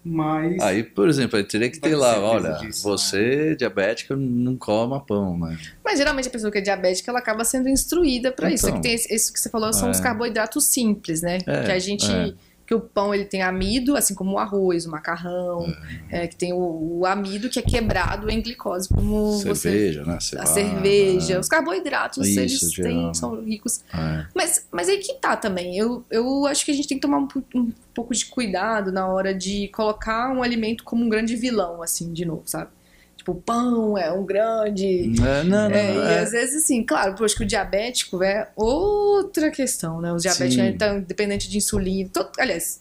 Speaker 2: mas...
Speaker 1: Aí, por exemplo, aí teria que ter lá, olha, você diabético não coma pão, né?
Speaker 3: Mas geralmente a pessoa que é diabética, ela acaba sendo instruída para isso. Aqui tem isso que você falou, são os carboidratos simples, né? Que a gente... Que o pão ele tem amido, assim como o arroz, o macarrão, que tem o amido que é quebrado em glicose, como
Speaker 1: cerveja, né?
Speaker 3: A cerveja, os carboidratos, eles são ricos. Mas aí que tá também. Eu acho que a gente tem que tomar um pouco de cuidado na hora de colocar um alimento como um grande vilão, assim, de novo, sabe? Tipo, o pão é um grande... E às vezes, assim, claro, eu acho que o diabético é outra questão, né? Os diabéticos estão dependentes de insulina. Aliás,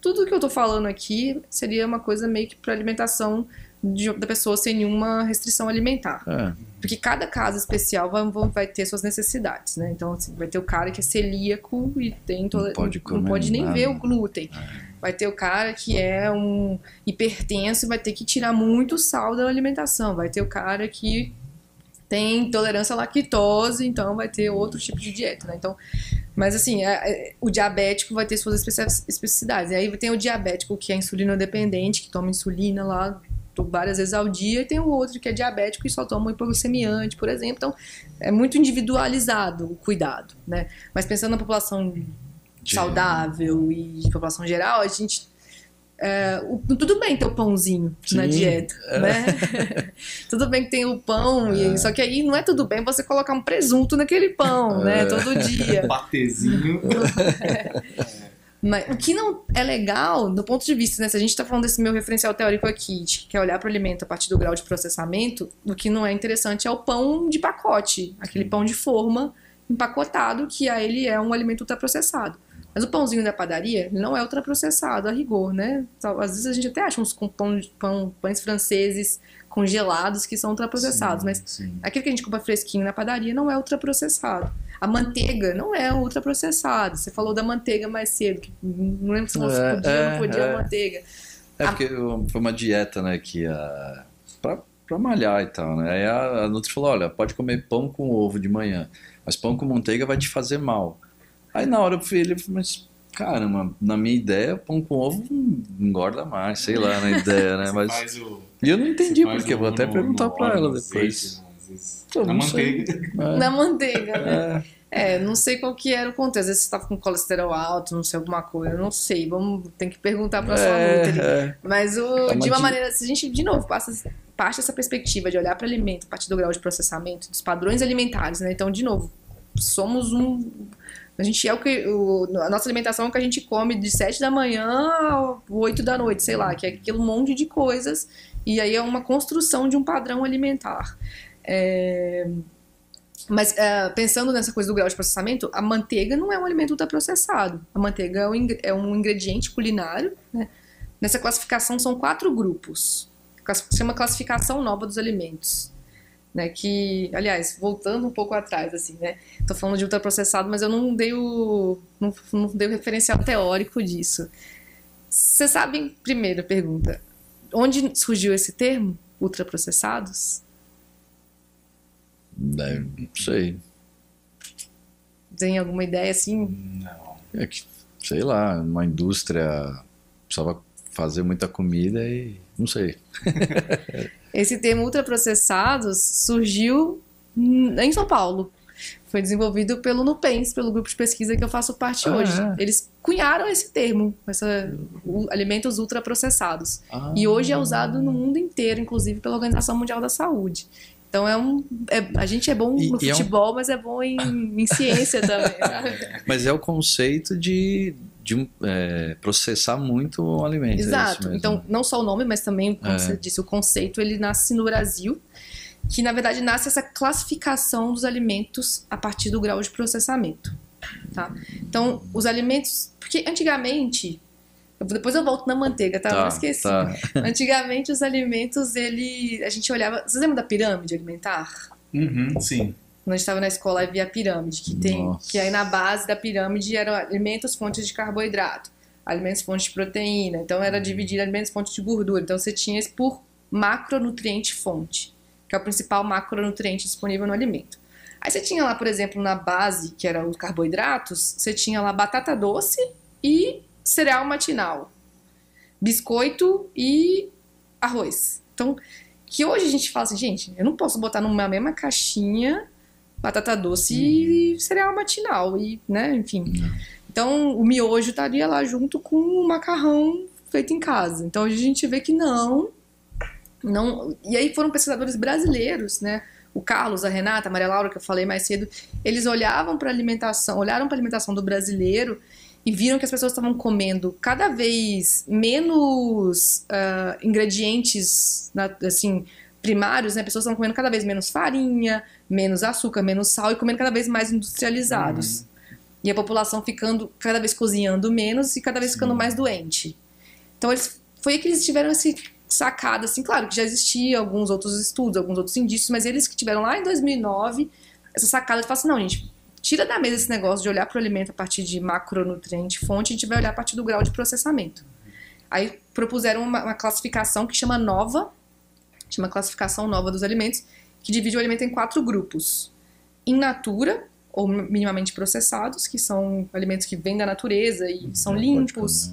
Speaker 3: tudo que eu tô falando aqui seria uma coisa meio que para alimentação da pessoa sem nenhuma restrição alimentar. Porque cada caso especial vai ter suas necessidades, né? Então, assim, vai ter o cara que é celíaco e não pode nem ver o glúten. Vai ter o cara que é um hipertenso e vai ter que tirar muito sal da alimentação. Vai ter o cara que tem intolerância à lactose, então vai ter outro tipo de dieta, né? Então, mas assim, o diabético vai ter suas especificidades. E aí tem o diabético que é insulino-dependente, que toma insulina lá várias vezes ao dia, e tem o outro que é diabético e só toma um hipoglicemiante, por exemplo. Então, é muito individualizado o cuidado, né? Mas pensando na população saudável e população geral, a gente... tudo bem ter o pãozinho na dieta, né? Tudo bem que tem o pão, só que aí não é tudo bem você colocar um presunto naquele pão, né? Todo dia.
Speaker 2: Patezinho.
Speaker 3: Mas o que não é legal, do ponto de vista, né? Se a gente está falando desse meu referencial teórico aqui, que é olhar para o alimento a partir do grau de processamento, o que não é interessante é o pão de pacote, aquele pão de forma empacotado, que aí ele é um alimento ultraprocessado. Mas o pãozinho da padaria, ele não é ultraprocessado a rigor, né? Às vezes a gente até acha uns pães franceses congelados que são ultraprocessados, mas aquilo que a gente compra fresquinho na padaria não é ultraprocessado. A manteiga não é ultraprocessada. Você falou da manteiga mais cedo, que não lembro se você podia ou não podia manteiga.
Speaker 1: Porque foi uma dieta, né, que pra malhar e tal, né? Aí a Nutri falou, olha, pode comer pão com ovo de manhã, mas pão com manteiga vai te fazer mal. Aí na hora eu falei, mas caramba, na minha ideia, pão com ovo engorda mais, sei lá, na ideia, né? Mas e eu não entendi porque, vou até perguntar pra ela depois.
Speaker 2: Na manteiga.
Speaker 3: Na manteiga, né? Não sei qual que era o contexto. Às vezes você tava com colesterol alto, não sei, alguma coisa, eu não sei. Tem que perguntar pra sua Nutri. Mas de uma maneira, se a gente, de novo, parte essa perspectiva de olhar para alimento a partir do grau de processamento, dos padrões alimentares, né? Então, de novo, somos a gente a nossa alimentação é o que a gente come de 7 da manhã a 8 da noite, sei lá, que é aquele monte de coisas, e aí é uma construção de um padrão alimentar. Mas pensando nessa coisa do grau de processamento, a manteiga não é um alimento ultraprocessado. A manteiga é um ingrediente culinário, né? Nessa classificação são 4 grupos. Se chama classificação nova dos alimentos. Né, que, aliás, voltando um pouco atrás, assim, né? Tô falando de ultraprocessado, mas eu não dei o referencial teórico disso. Vocês sabem, primeira pergunta, onde surgiu esse termo, ultraprocessados?
Speaker 1: Não sei.
Speaker 3: Tem alguma ideia assim?
Speaker 2: Não.
Speaker 1: É que, sei lá, uma indústria precisava fazer muita comida e não sei.
Speaker 3: Esse termo ultraprocessados surgiu em São Paulo. Foi desenvolvido pelo Nupens, pelo grupo de pesquisa que eu faço parte hoje. Eles cunharam esse termo, alimentos ultraprocessados. E hoje é usado no mundo inteiro, inclusive pela Organização Mundial da Saúde. Então a gente é bom no futebol, mas é bom em ciência também.
Speaker 1: Mas é o conceito de processar muito o alimento.
Speaker 3: Exato. Então, não só o nome, mas também, como você disse, o conceito, ele nasce no Brasil, que na verdade nasce essa classificação dos alimentos a partir do grau de processamento. Tá? Então, os alimentos... Porque antigamente... Depois eu volto na manteiga, tá? Eu esqueci. Tá. Antigamente, os alimentos, a gente olhava... Vocês lembram da pirâmide alimentar?
Speaker 2: Sim.
Speaker 3: Quando a gente estava na escola, havia a pirâmide, que aí na base da pirâmide eram alimentos, fontes de carboidrato, alimentos, fontes de proteína. Então, era dividido alimentos, fontes de gordura. Então, você tinha isso por macronutriente fonte, que é o principal macronutriente disponível no alimento. Aí você tinha lá, por exemplo, na base, que era os carboidratos, você tinha lá batata doce e cereal matinal, biscoito e arroz. Então, que hoje a gente fala assim, gente, eu não posso botar numa mesma caixinha batata doce e cereal matinal, né, enfim. Então, o miojo estaria lá junto com o macarrão feito em casa. Então, hoje a gente vê que não. E aí foram pesquisadores brasileiros, né, o Carlos, a Renata, a Maria Laura, que eu falei mais cedo, eles olharam para a alimentação do brasileiro e viram que as pessoas estavam comendo cada vez menos ingredientes, assim, primários, né? Pessoas estavam comendo cada vez menos farinha, menos açúcar, menos sal e comendo cada vez mais industrializados. E a população ficando cada vez cozinhando menos e cada vez ficando mais doente. Então, foi aí que eles tiveram sacada, assim, claro que já existia alguns outros estudos, alguns outros indícios, mas eles que tiveram lá em 2009 essa sacada de falar assim, não, gente, tira da mesa esse negócio de olhar para o alimento a partir de macronutriente fonte, a gente vai olhar a partir do grau de processamento. Aí propuseram uma classificação que chama classificação nova dos alimentos, que divide o alimento em 4 grupos. In natura, ou minimamente processados, que são alimentos que vêm da natureza e são limpos.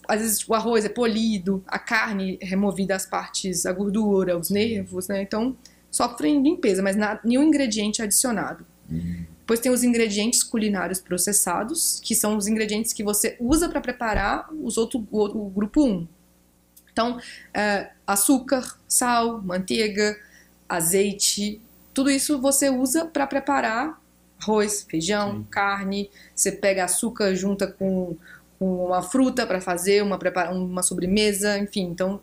Speaker 3: Às vezes o arroz é polido, a carne é removida as partes, a gordura, os nervos, né? Então sofrem limpeza, mas nenhum ingrediente é adicionado. Depois tem os ingredientes culinários processados, que são os ingredientes que você usa para preparar o grupo 1. Então, açúcar, sal, manteiga, azeite, tudo isso você usa para preparar arroz, feijão, carne. Você pega açúcar, junta com uma fruta para fazer uma sobremesa, enfim. Então,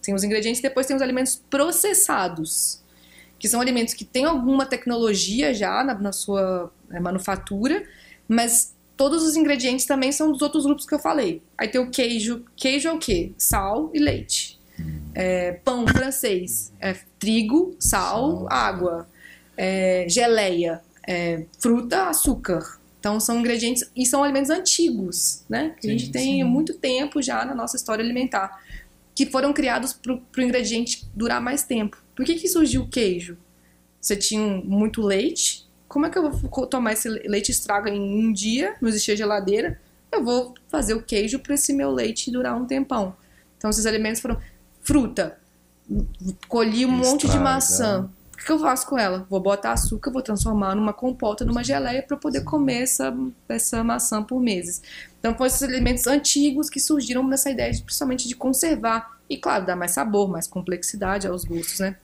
Speaker 3: tem os ingredientes. Depois tem os alimentos processados, que são alimentos que têm alguma tecnologia já na sua manufatura, mas todos os ingredientes também são dos outros grupos que eu falei. Aí tem o queijo. Queijo é o quê? Sal e leite. Pão francês. Trigo, sal, água. Geleia. Fruta, açúcar. Então são ingredientes e são alimentos antigos, né? Que a gente tem há muito tempo já na nossa história alimentar, que foram criados para o ingrediente durar mais tempo. Por que surgiu o queijo? Você tinha muito leite. Como é que eu vou tomar esse leite estraga em um dia? Não existia geladeira. Eu vou fazer o queijo para esse meu leite durar um tempão. Então esses alimentos foram... Fruta. Colhi um monte de maçã. O que eu faço com ela? Vou botar açúcar, vou transformar numa compota, numa geleia para poder comer essa maçã por meses. Então foram esses alimentos antigos que surgiram nessa ideia principalmente de conservar e, claro, dar mais sabor, mais complexidade aos gostos, né?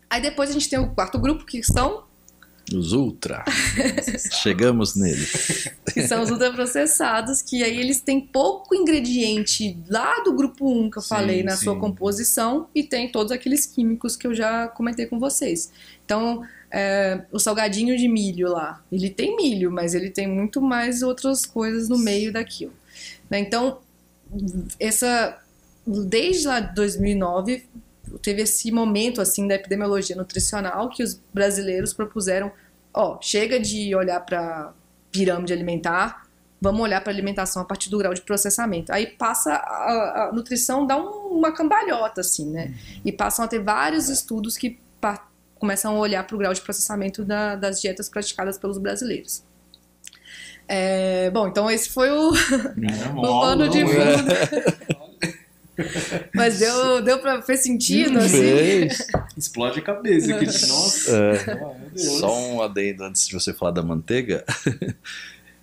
Speaker 3: Aí depois a gente tem o 4º grupo, que são...
Speaker 1: Os ultra. Chegamos nele.
Speaker 3: Que são os ultraprocessados, que aí eles têm pouco ingrediente lá do grupo 1 que eu falei na sua composição, e tem todos aqueles químicos que eu já comentei com vocês. Então, o salgadinho de milho lá, ele tem milho, mas ele tem muito mais outras coisas no meio daquilo. Então, desde lá de 2009... teve esse momento assim da epidemiologia nutricional que os brasileiros propuseram, chega de olhar para pirâmide alimentar, vamos olhar para alimentação a partir do grau de processamento. Aí passa a nutrição dá uma cambalhota assim, né? E passam a ter vários estudos que começam a olhar para o grau de processamento das dietas praticadas pelos brasileiros. Bom, então esse foi o pano de fundo. Mas fez sentido, assim?
Speaker 2: Explode a cabeça aqui. Nossa, meu Deus.
Speaker 1: Só um adendo antes de você falar da manteiga.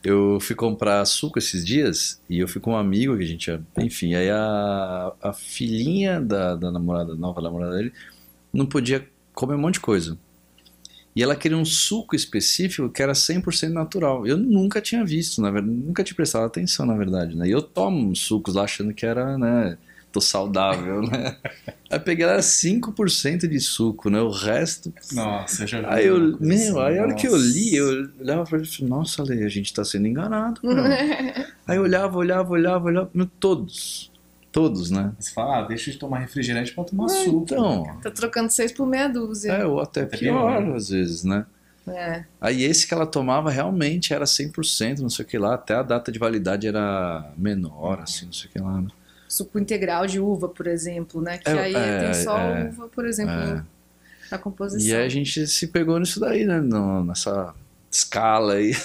Speaker 1: Eu fui comprar açúcar esses dias e eu fui com um amigo que a gente... Enfim, aí a filhinha da nova namorada dele, não podia comer um monte de coisa. E ela queria um suco específico que era 100% natural. Eu nunca tinha visto, na verdade, nunca tinha prestado atenção, na verdade, né? E eu tomo sucos lá achando que era, né... Tô saudável, né? Aí eu peguei lá 5% de suco, né? O resto...
Speaker 2: Nossa, já vi.
Speaker 1: Aí a hora que eu li, eu olhava pra ele e falei, nossa, Lê, a gente tá sendo enganado, não. Aí eu olhava, todos, né?
Speaker 2: Você fala, deixa de tomar refrigerante pra tomar suco.
Speaker 1: Então...
Speaker 2: Né?
Speaker 3: Tá trocando 6 por meia dúzia.
Speaker 1: Ou até pior, às vezes, né? Aí esse que ela tomava realmente era 100%, não sei o que lá, até a data de validade era menor, assim, não sei o que lá, né?
Speaker 3: Suco integral de uva, por exemplo, né? Que aí tem só uva, por exemplo, na composição.
Speaker 1: E aí a gente se pegou nisso daí, né? Nessa escala aí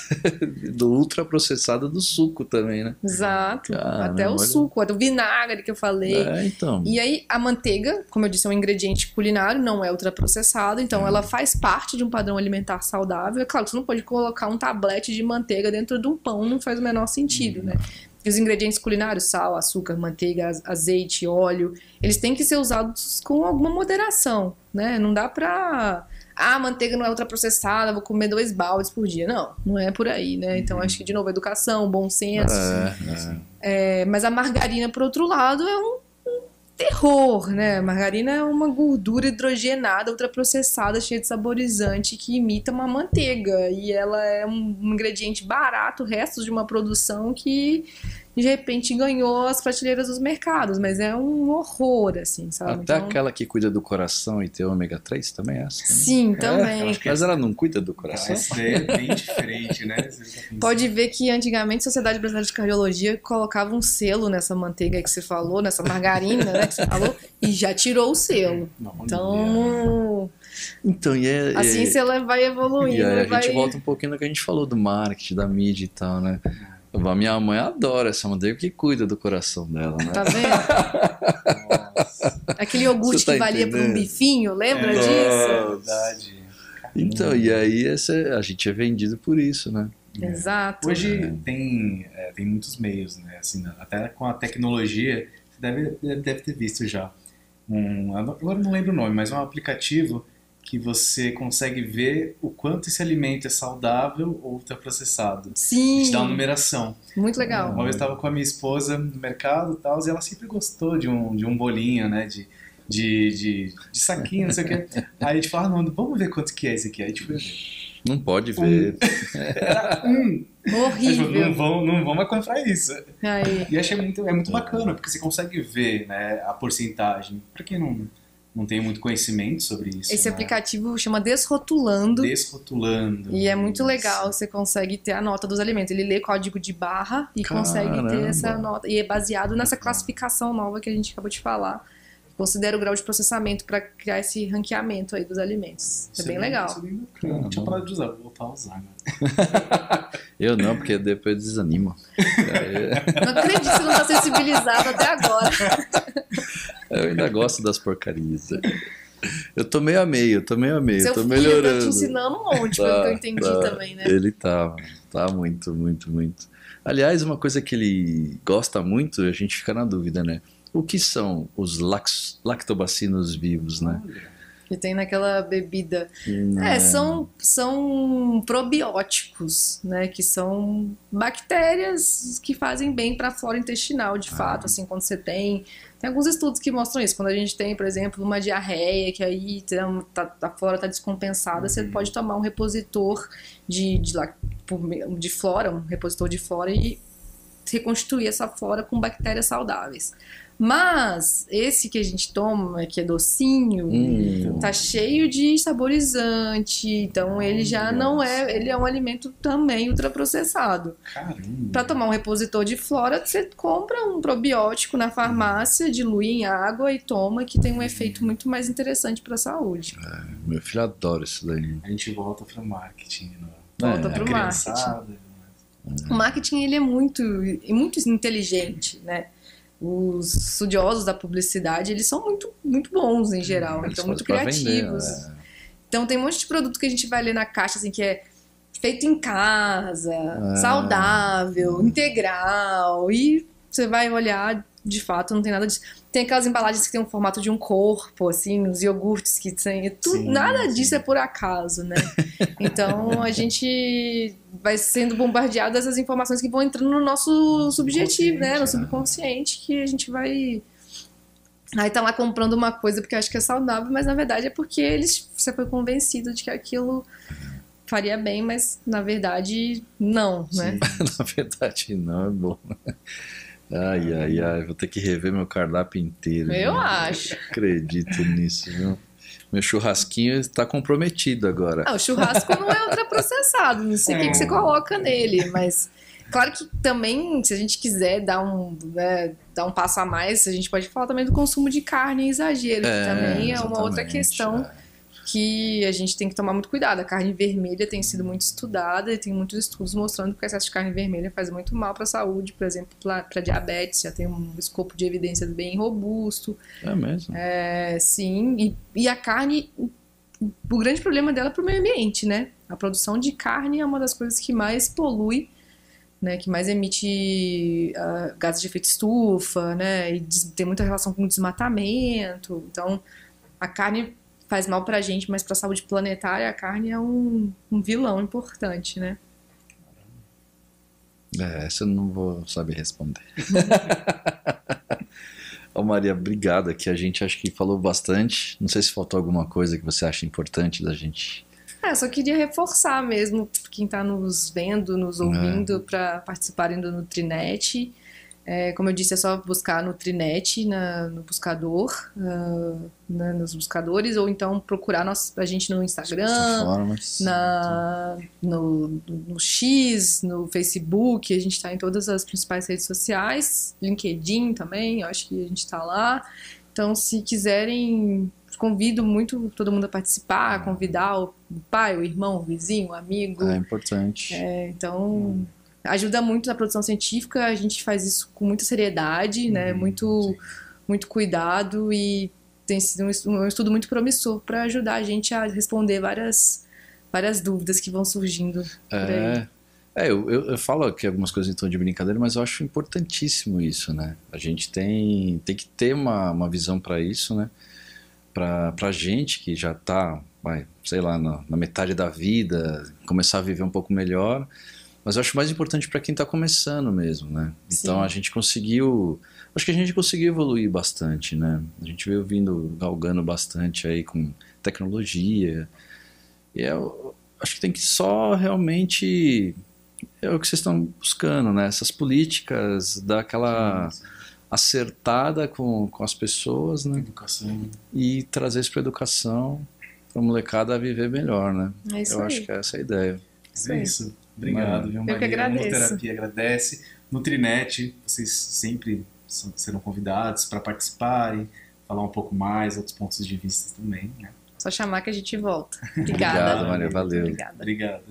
Speaker 1: do ultraprocessado do suco também, né?
Speaker 3: Exato. Até o suco, até o vinagre que eu falei.
Speaker 1: Então.
Speaker 3: E aí a manteiga, como eu disse, é um ingrediente culinário, não é ultraprocessado, então ela faz parte de um padrão alimentar saudável. É claro que você não pode colocar um tablete de manteiga dentro de um pão, não faz o menor sentido, né? E os ingredientes culinários, sal, açúcar, manteiga, azeite, óleo, eles têm que ser usados com alguma moderação, né? Não dá pra... a manteiga não é ultraprocessada, vou comer 2 baldes por dia. Não é por aí, né? Então acho que, de novo, educação, bom senso. Mas a margarina, por outro lado, é um terror, né? A margarina é uma gordura hidrogenada, ultraprocessada, cheia de saborizante, que imita uma manteiga. E ela é um ingrediente barato, restos de uma produção que de repente ganhou as prateleiras dos mercados, mas é um horror, assim, sabe?
Speaker 1: Até então, aquela que cuida do coração e tem ômega 3 também é essa? Né?
Speaker 3: Sim, também.
Speaker 1: Mas ela não cuida do coração?
Speaker 2: Essa é bem diferente, né?
Speaker 3: Pode ver que antigamente a Sociedade Brasileira de Cardiologia colocava um selo nessa manteiga que você falou, nessa margarina, né, que você falou, e já tirou o selo.
Speaker 1: Então,
Speaker 3: assim você vai evoluindo.
Speaker 1: E aí a gente volta um pouquinho no que a gente falou do marketing, da mídia e tal, né? A minha mãe adora essa manteiga que cuida do coração dela, né?
Speaker 3: Tá vendo? Nossa. Aquele iogurte que valia por um bifinho, lembra disso?
Speaker 2: É verdade.
Speaker 1: Então, e aí a gente é vendido por isso, né?
Speaker 3: Exato.
Speaker 2: Hoje tem muitos meios, né? Assim, até com a tecnologia, você deve ter visto já. Agora não lembro o nome, mas é um aplicativo que você consegue ver o quanto esse alimento é saudável ou ultraprocessado.
Speaker 3: Sim.
Speaker 2: Te dá uma numeração.
Speaker 3: Muito legal.
Speaker 2: Uma vez eu estava com a minha esposa no mercado e tal, e ela sempre gostou de um bolinho, né? De saquinho, não sei o quê. Aí a gente fala, não, vamos ver quanto que é esse aqui. Aí a gente foi ver.
Speaker 1: Não pode ver.
Speaker 2: Era
Speaker 3: horrível.
Speaker 2: Não vamos comprar isso.
Speaker 3: Aí.
Speaker 2: E achei muito bacana, porque você consegue ver, né, a porcentagem. Para quem não tem muito conhecimento sobre isso.
Speaker 3: Esse aplicativo chama Desrotulando.
Speaker 2: Desrotulando.
Speaker 3: E é muito legal, você consegue ter a nota dos alimentos. Ele lê código de barra e consegue ter essa nota. E é baseado nessa classificação nova que a gente acabou de falar. Considera o grau de processamento para criar esse ranqueamento aí dos alimentos. É bem legal.
Speaker 2: Isso é bem bacana. Não tinha parado de usar, vou voltar a usar. Né?
Speaker 1: Eu não, porque depois desanima.
Speaker 3: Não acredito que você não está sensibilizado até agora.
Speaker 1: Eu ainda gosto das porcarias. Eu tô meio a meio, tô melhorando.
Speaker 3: Seu filho tá te ensinando um monte, pelo que eu entendi também, né?
Speaker 1: Ele tá muito, muito, muito. Aliás, uma coisa que ele gosta muito, a gente fica na dúvida, né? O que são os lactobacilos vivos, né?
Speaker 3: Que tem naquela bebida. São probióticos, né? Que são bactérias que fazem bem para a flora intestinal, de fato. Assim, quando você tem alguns estudos que mostram isso. Quando a gente tem, por exemplo, uma diarreia, que aí a flora está descompensada, você pode tomar um repositor de flora, um repositor de flora e reconstituir essa flora com bactérias saudáveis. Mas esse que a gente toma, que é docinho, tá cheio de saborizante, então ele já não é, ele é um alimento também ultraprocessado. Para tomar um repositor de flora, você compra um probiótico na farmácia, dilui em água e toma, que tem um efeito muito mais interessante para a saúde.
Speaker 1: Meu filho adora isso daí.
Speaker 2: A gente volta para o marketing.
Speaker 3: Volta para o marketing. O marketing ele é muito inteligente, né? Os estudiosos da publicidade, eles são muito, muito bons em geral, então muito criativos. Vender, Então tem um monte de produto que a gente vai ler na caixa, assim, que é feito em casa, saudável, integral, e você vai olhar, de fato, não tem nada disso. Tem aquelas embalagens que tem um formato de um corpo, assim, os iogurtes que tem, nada disso é por acaso, né? Então a gente vai sendo bombardeado dessas informações que vão entrando no nosso subjetivo, né? No subconsciente, que a gente vai... Aí tá lá comprando uma coisa porque acha que é saudável, mas na verdade é porque você foi convencido de que aquilo faria bem, mas na verdade não, né?
Speaker 1: Na verdade não, é bom. Ai, vou ter que rever meu cardápio inteiro.
Speaker 3: Eu acho.
Speaker 1: Acredito nisso, viu? Meu churrasquinho está comprometido agora.
Speaker 3: O churrasco não é ultraprocessado, não sei o que você coloca nele, mas claro que também, se a gente quiser dar um passo a mais, a gente pode falar também do consumo de carne em exagero, que também é uma outra questão que a gente tem que tomar muito cuidado. A carne vermelha tem sido muito estudada e tem muitos estudos mostrando que o excesso de carne vermelha faz muito mal para a saúde, por exemplo, para diabetes, já tem um escopo de evidências bem robusto.
Speaker 1: É mesmo?
Speaker 3: Sim, e a carne, o grande problema dela é para o meio ambiente, né? A produção de carne é uma das coisas que mais polui, né, que mais emite gases de efeito estufa, né, e tem muita relação com o desmatamento. Então, a carne faz mal pra gente, mas pra saúde planetária a carne é um vilão importante, né?
Speaker 1: Essa eu não vou saber responder. Maria, obrigado, que a gente acho que falou bastante. Não sei se faltou alguma coisa que você acha importante da gente.
Speaker 3: Só queria reforçar mesmo quem está nos vendo, nos ouvindo, para participarem do Nutrinet. Como eu disse, é só buscar Nutrinet no buscador, nos buscadores, ou então procurar a gente no Instagram, no X, no Facebook. A gente está em todas as principais redes sociais, LinkedIn também, eu acho que a gente está lá. Então, se quiserem, convido muito todo mundo a participar, convidar o pai, o irmão, o vizinho, o amigo.
Speaker 1: É importante.
Speaker 3: Então... ajuda muito na produção científica, a gente faz isso com muita seriedade, né? Muito cuidado, e tem sido um estudo muito promissor para ajudar a gente a responder várias dúvidas que vão surgindo por aí.
Speaker 1: Eu falo aqui algumas coisas em tom de brincadeira, mas eu acho importantíssimo isso, né? A gente tem que ter uma visão para isso, né? Pra gente que já está, sei lá, na metade da vida, começar a viver um pouco melhor. Mas eu acho mais importante para quem está começando mesmo, né? Então acho que a gente conseguiu evoluir bastante, né? A gente veio galgando bastante aí com tecnologia. E acho que tem que só realmente, é o que vocês estão buscando, né? Essas políticas, dar aquela acertada com as pessoas, né?
Speaker 2: Educação.
Speaker 1: E trazer isso para a educação, para a molecada viver melhor, né? Eu acho que é essa a ideia.
Speaker 2: É isso. Obrigado, viu, Maria?
Speaker 3: Eu que agradeço.
Speaker 2: Nuterapia agradece. Nutrinet, vocês sempre serão convidados para participarem, falar um pouco mais, outros pontos de vista também, né?
Speaker 3: Só chamar que a gente volta. Obrigada.
Speaker 1: Obrigado, Maria. Valeu.
Speaker 3: Obrigada.
Speaker 2: Obrigado.